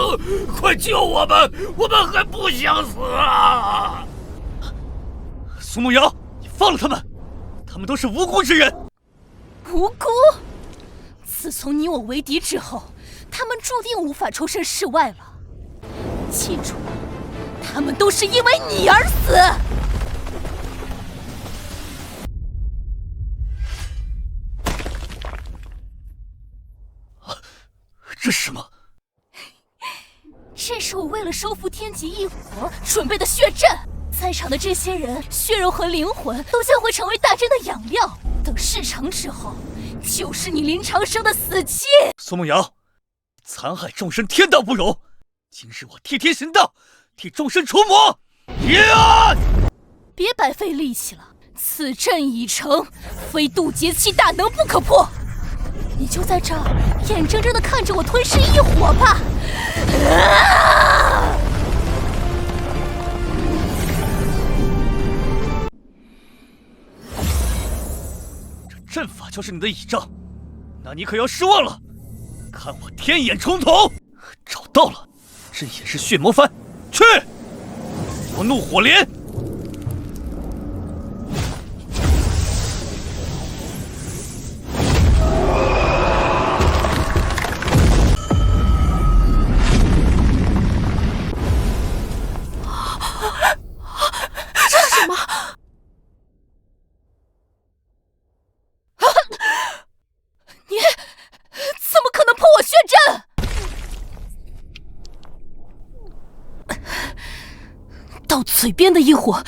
快救我们！我们还不想死啊！苏慕瑶，你放了他们，他们都是无辜之人。无辜？自从你我为敌之后，他们注定无法抽身事外了。记住，他们都是因为你而死。这是什么？这是我为了收复天极异火准备的血阵，在场的这些人血肉和灵魂都将会成为大阵的养料，等事成之后，就是你林长生的死期。苏梦瑶，残害众生，天道不容。今日我替天行道，替众生除魔。别白费力气了，此阵已成，非渡劫期大能不可破。你就在这儿眼睁睁地看着我吞噬异火吧！这阵法就是你的倚仗，那你可要失望了。看我天眼重瞳！找到了，这也是血魔幡。去，我怒火莲。到嘴边的异火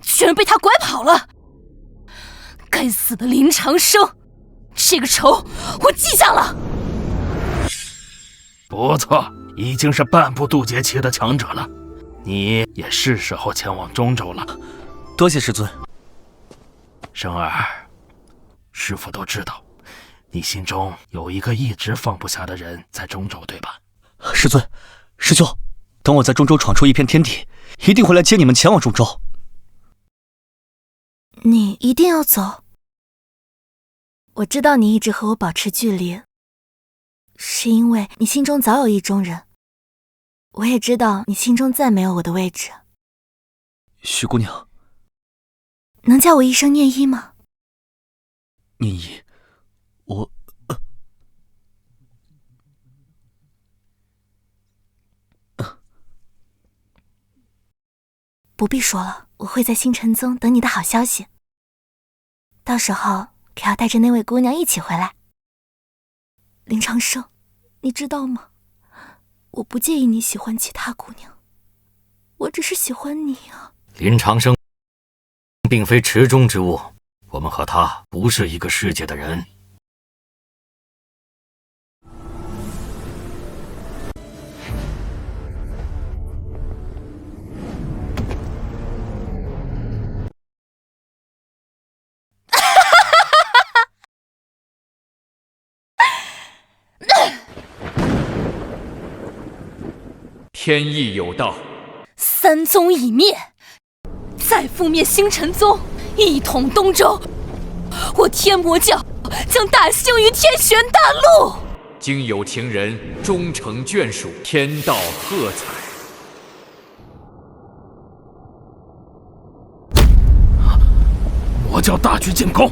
居然被他拐跑了！该死的林长生，这个仇我记下了。不错，已经是半步渡劫期的强者了，你也是时候前往中州了。多谢师尊。生儿，师父都知道，你心中有一个一直放不下的人在中州，对吧？师尊，师兄，等我在中州闯出一片天地，一定会来接你们前往中州。你一定要走？我知道你一直和我保持距离，是因为你心中早有意中人。我也知道你心中再没有我的位置。徐姑娘，能叫我一声念一吗？念一，我不必说了，我会在星辰宗等你的好消息。到时候可要带着那位姑娘一起回来。林长生，你知道吗？我不介意你喜欢其他姑娘，我只是喜欢你啊。林长生并非池中之物，我们和他不是一个世界的人。天意有道，三宗已灭，再覆灭星辰宗，一统东周，我天魔教将大兴于天玄大陆。经有情人终成眷属，天道喝彩。魔教大举进攻，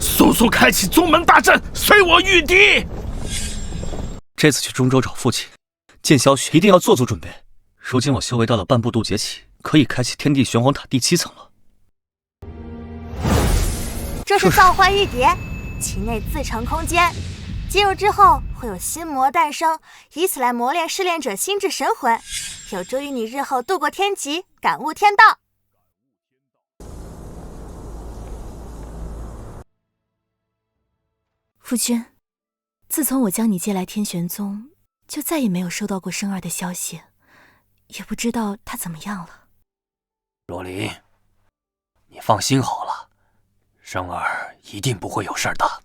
速速开启宗门大阵，随我御敌！这次去中州找父亲，见萧雪一定要做足准备。如今我修为到了半步渡劫期，可以开启天地玄黄塔第7层了。这是造化玉蝶，其内自成空间，进入之后会有心魔诞生，以此来磨练试炼者心智神魂，有助于你日后度过天劫，感悟天道。夫君，自从我将你接来天玄宗，就再也没有收到过生儿的消息，也不知道他怎么样了。若琳，你放心好了，生儿一定不会有事的。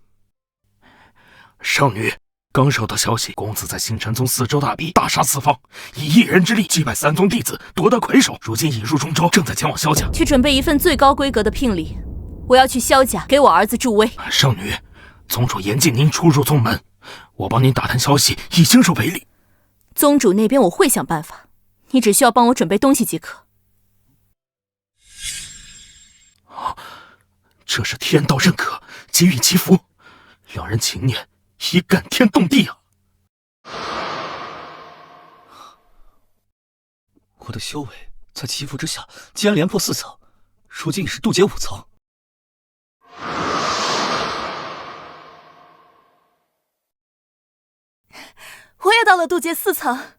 圣女，刚收到消息，公子在星辰宗4周大比，大杀四方，以一人之力击败3宗弟子，夺得魁首，如今已入中州，正在前往萧家，去准备一份最高规格的聘礼。我要去萧家给我儿子助威。圣女，宗主严禁您出入宗门，我帮您打探消息，以经受为礼。宗主那边我会想办法，你只需要帮我准备东西即可。这是天道认可，给予祈福，两人情念已感天动地啊！我的修为在祈福之下竟然连破4层，如今已是渡劫5层。我也到了渡劫4层。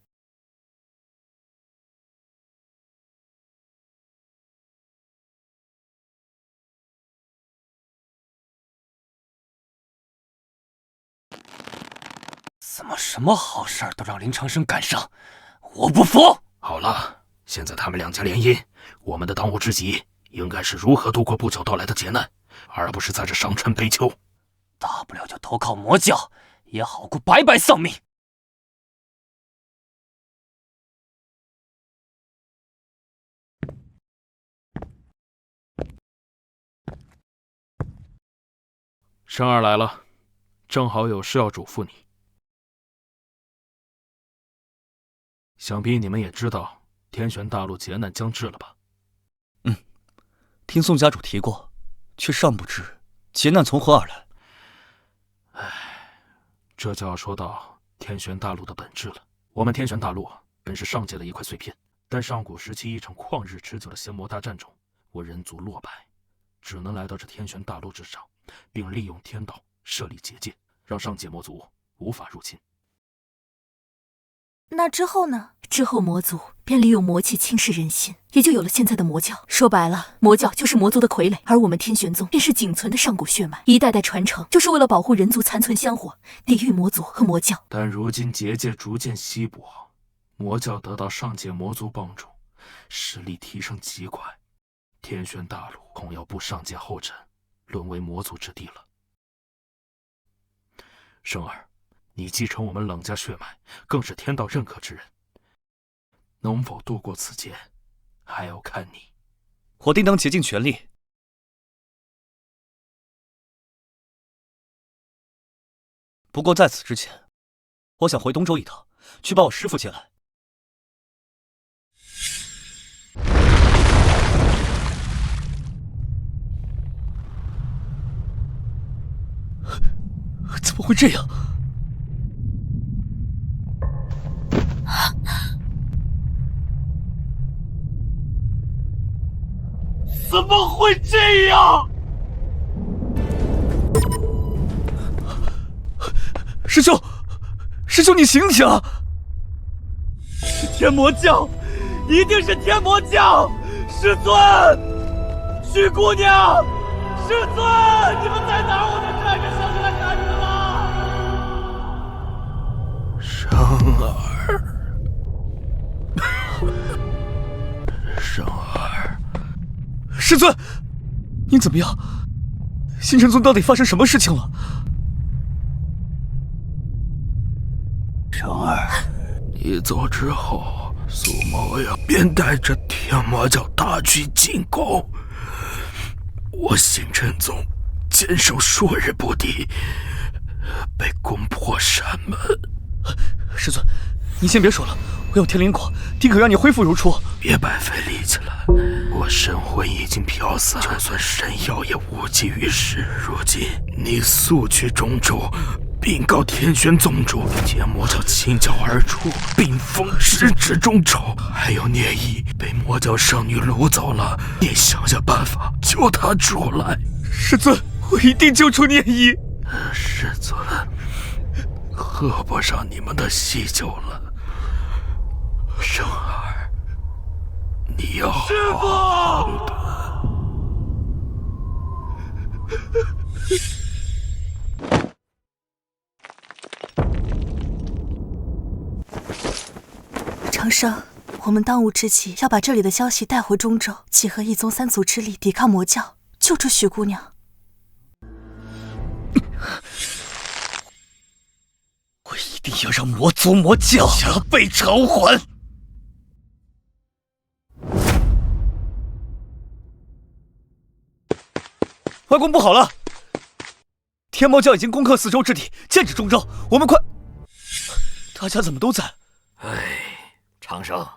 怎么什么好事都让林长生赶上？我不服！好了，现在他们两家联姻，我们的当务之急应该是如何度过不久到来的劫难，而不是在这伤春悲秋。大不了就投靠魔教，也好过白白丧命。生儿来了，正好有事要嘱咐你。想必你们也知道天玄大陆劫难将至了吧？听宋家主提过，却尚不知劫难从何而来。这就要说到天玄大陆的本质了。我们天玄大陆本是上界的一块碎片，但上古时期一场旷日持久的仙魔大战中，我人族落败，只能来到这天玄大陆之上，并利用天道设立结界，让上界魔族无法入侵。那之后呢？之后魔族便利用魔气侵蚀人心，也就有了现在的魔教。说白了，魔教就是魔族的傀儡，而我们天玄宗便是仅存的上古血脉，一代代传承，就是为了保护人族残存香火，抵御魔族和魔教。但如今结界逐渐稀薄，魔教得到上界魔族帮助，实力提升极快，天玄大陆恐要步上界后尘，沦为魔族之地了。生儿，你继承我们冷家血脉，更是天道认可之人，能否度过此劫，还要看你。我定当竭尽全力。不过在此之前，我想回东州一趟，去把我师父接来。怎么会这样？怎么会这样？师兄，师兄，你醒醒！是天魔教，一定是天魔教！师尊，许姑娘，师尊，你们在哪儿？我都站着想起来看你们了。生儿，生儿，师尊，你怎么样？星辰宗到底发生什么事情了？生儿，你走之后，苏某呀便带着天魔教大举进攻，我星辰宗坚守数日不敌，被攻破山门。师尊，你先别说了，我有天灵果，定可让你恢复如初。别白费力气了，我神魂已经飘散，就算神药也无济于事。如今你速去中州，禀告天玄宗主，天魔教倾角而出，兵锋直指中州。还有聂毅被魔教圣女掳走了，你想想办法救他出来。师尊，我一定救出聂毅。师尊，喝不上你们的喜酒了。生儿，你要好好的。长生，我们当务之急要把这里的消息带回中州，集合一宗三族之力抵抗魔教，救出许姑娘。我一定要让魔族魔教加倍偿还。外公不好了，天魔教已经攻克四周之地，剑指中州，我们快！大家怎么都在？长生，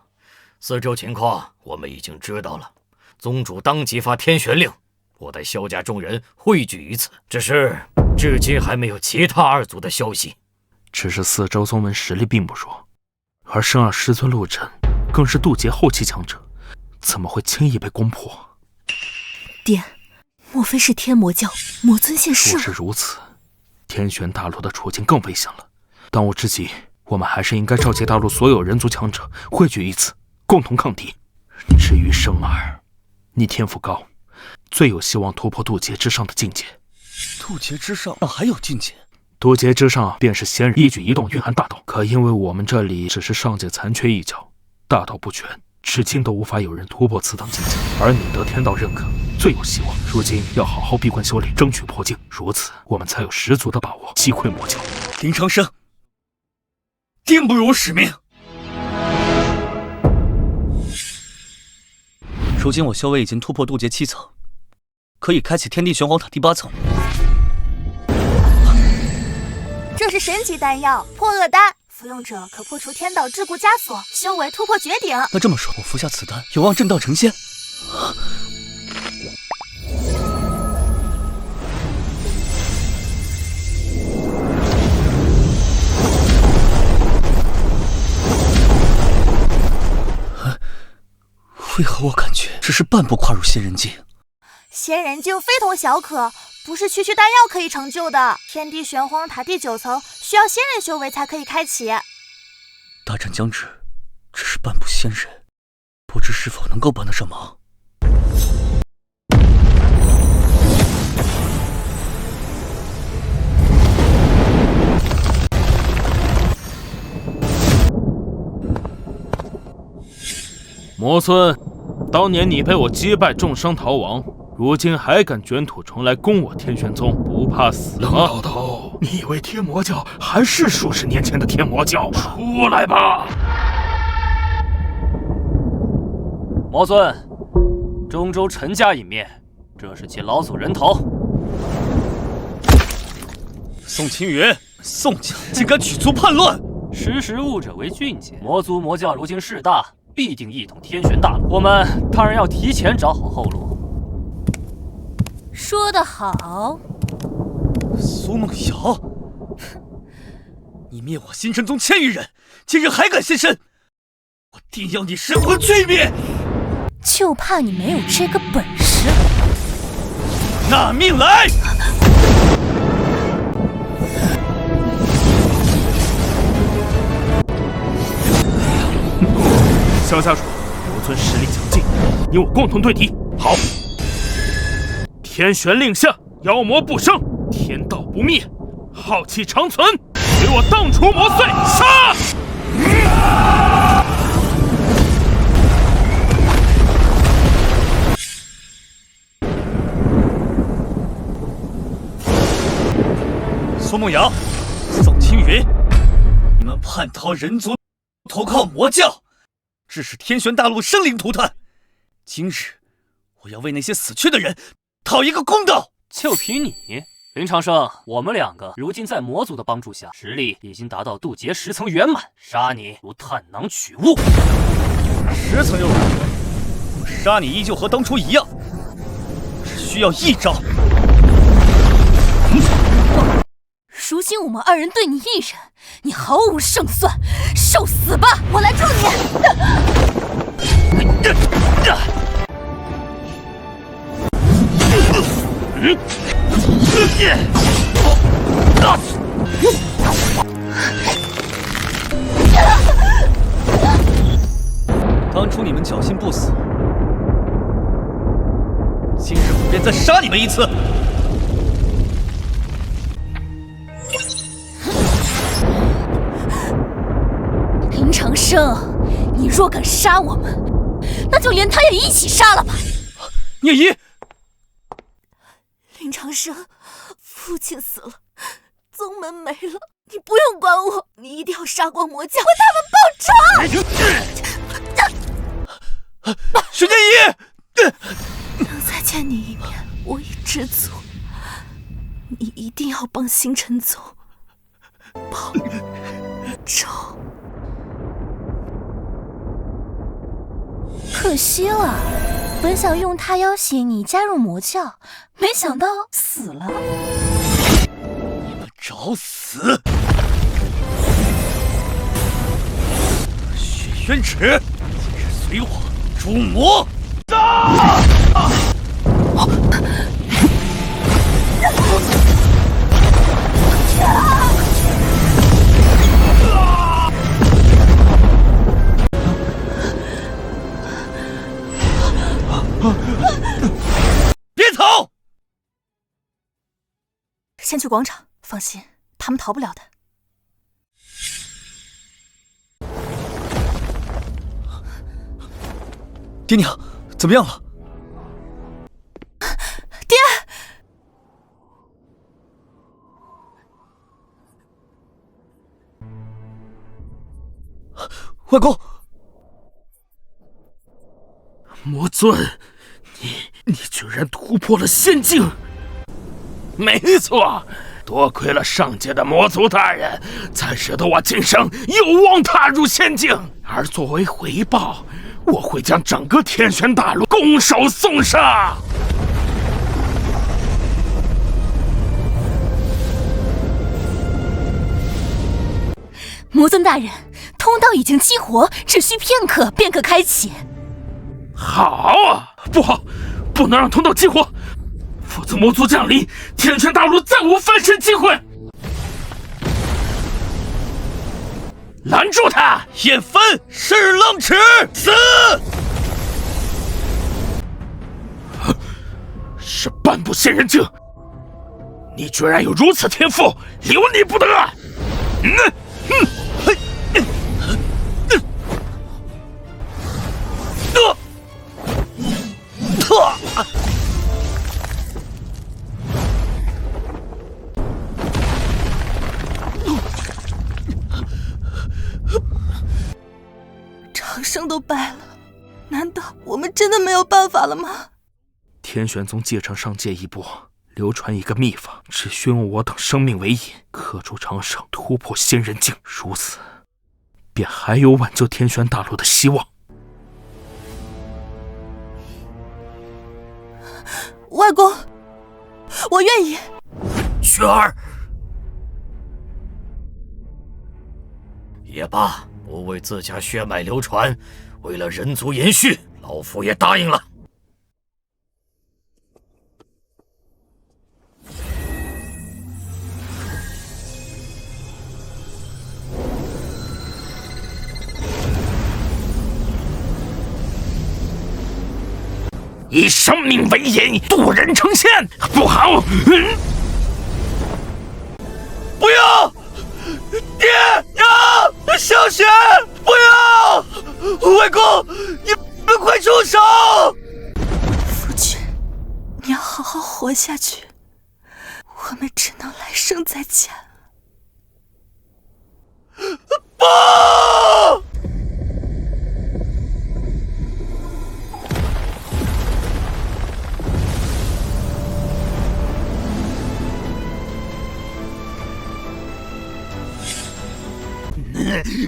四周情况我们已经知道了，宗主当即发天玄令，我带萧家众人汇聚于此，只是至今还没有其他二族的消息。只是四周宗门实力并不弱，而生儿师尊陆晨更是渡劫后期强者，怎么会轻易被攻破？爹，莫非是天魔教魔尊现世了？若是如此，天玄大陆的处境更危险了。当务之急，我们还是应该召集大陆所有人族强者汇聚于此，共同抗敌。至于生儿，你天赋高，最有希望突破渡劫之上的境界。渡劫之上还有境界？渡劫之上便是仙人一举一动蕴含大道，可因为我们这里只是上界残缺一角，大道不全，至今都无法有人突破此等境界。而你得天道认可，最有希望。如今要好好闭关修炼，争取破境，如此我们才有十足的把握击溃魔教。林长生，定不辱使命。如今我修为已经突破渡劫7层，可以开启天地玄黄塔第8层。这是神级丹药破厄丹，服用者可破除天道桎梏枷锁，修为突破绝顶。那这么说，我服下此丹，有望正道成仙。为何我感觉只是半步跨入仙人境？仙人境非同小可，不是区区丹药可以成就的。天地玄黄塔第9层需要仙人修为才可以开启。大战将至，只是半步仙人，不知是否能够帮得上忙。魔尊，当年你被我击败，重伤逃亡，如今还敢卷土重来攻我天玄宗，不怕死吗？冷老头，你以为天魔教还是数十年前的天魔教？出来吧！魔尊，中州陈家一灭，这是其老祖人头。宋青云，宋家竟敢举族叛乱！识时务者为俊杰，魔族魔教如今势大，必定一统天玄大陆。我们当然要提前找好后路。说得好，苏梦瑶，你灭我星辰宗1000余人，今日还敢现身，我定要你神魂俱灭！就怕你没有这个本事。时，拿命来！萧家主，刘村实力强劲，你我共同对敌。好，天旋令下，妖魔不生，天道不灭，浩气长存。随我荡除魔祟，杀！苏梦瑶、宋青云，你们叛逃人族，投靠魔教，致使天玄大陆生灵涂炭。今日，我要为那些死去的人讨一个公道。就凭你，林长生，我们两个如今在魔族的帮助下，实力已经达到渡劫10层圆满，杀你如探囊取物。10层又如何？我杀你依旧和当初一样，只需要一招。如今我们2人对你一人，你毫无胜算，受死吧！我来助你。当初你们侥幸不死，今日我便再杀你们一次。林长生，你若敢杀我们，那就连他也一起杀了吧！聂姨，林长生，父亲死了，宗门没了，你不用管我，你一定要杀光魔教，为他们报仇！徐聂姨，能再见你一面，我已知足。你一定要帮星辰宗报仇。可惜了，本想用他要挟你加入魔教，没想到死了。你们找死！血渊池，今日随我诛魔！杀！别走！先去广场，放心，他们逃不了的。爹娘，怎么样了？爹！外公，魔尊，你居然突破了仙境！没错，多亏了上界的魔族大人，才使得我今生有望踏入仙境。而作为回报，我会将整个天玄大陆拱手送上。魔尊大人，通道已经激活，只需片刻便可开启。好啊，不好，不能让通道激活，否则魔族降临，天玄大陆再无翻身机会。拦住他！叶分是浪尺，死！是半步仙人境，你居然有如此天赋，留你不得！长生都败了，难道我们真的没有办法了吗？天玄宗继承上界一波，流传一个秘法，只需用我等生命为引，刻住长生，突破仙人境，如此便还有挽救天玄大陆的希望。外公，我愿意。雪儿，也罢，不为自家血脉流传，为了人族延续，老夫也答应了。以生命为引，渡人成仙，不好！不要！爹娘，小雪，不要！外公，你们快住手！夫君，你要好好活下去，我们只能来生再见了。不！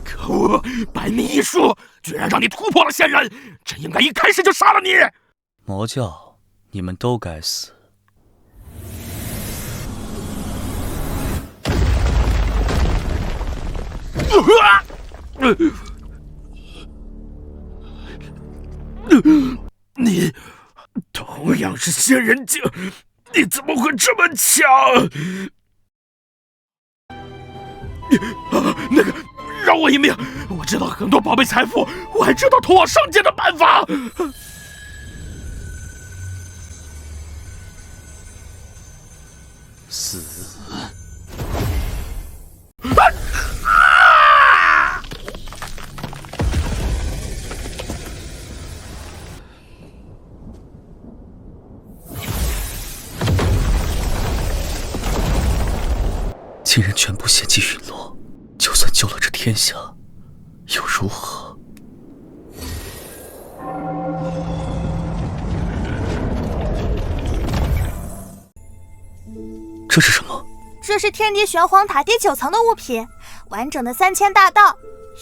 可恶！百密一疏，居然让你突破了仙人，真应该一开始就杀了你！魔教，你们都该死！你同样是仙人境，你怎么会这么强？那个，饶我一命！我知道很多宝贝财富，我还知道通往上界的办法。死！竟然全部献祭陨落，就算救了这天下，又如何？这是什么？这是天地玄黄塔第9层的物品，完整的3000大道，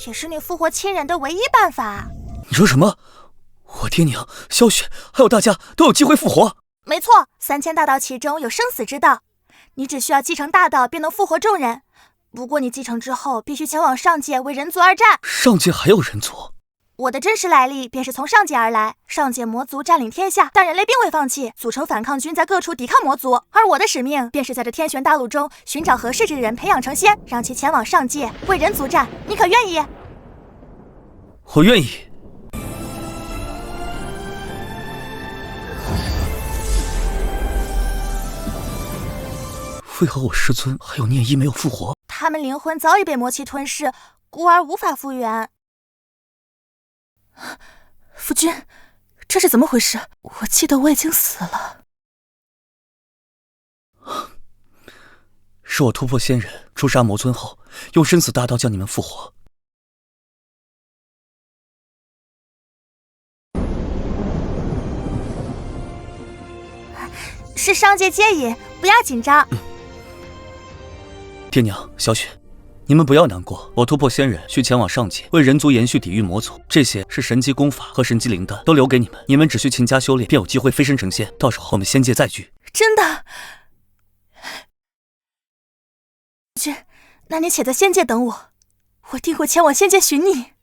也是你复活亲人的唯一办法。你说什么？我爹娘、萧雪还有大家都有机会复活？没错，3000大道其中有生死之道，你只需要继承大道便能复活众人。不过你继承之后，必须前往上界为人族而战。上界还有人族？我的真实来历便是从上界而来，上界魔族占领天下，但人类并未放弃，组成反抗军在各处抵抗魔族。而我的使命便是在这天玄大陆中寻找合适之人，培养成仙，让其前往上界为人族战。你可愿意？我愿意。为何我师尊还有念一没有复活？他们灵魂早已被魔气吞噬，故而无法复原。夫君，这是怎么回事？我记得我已经死了。是我突破仙人，诛杀魔尊后，用生死大道将你们复活。是上界接引，不要紧张。爹娘、小雪，你们不要难过。我突破仙人，需前往上界，为人族延续抵御魔族。这些是神级功法和神级灵丹，都留给你们。你们只需勤加修炼，便有机会飞升成仙。到时候我们仙界再聚。真的？君，那你且在仙界等我，我定会前往仙界寻你。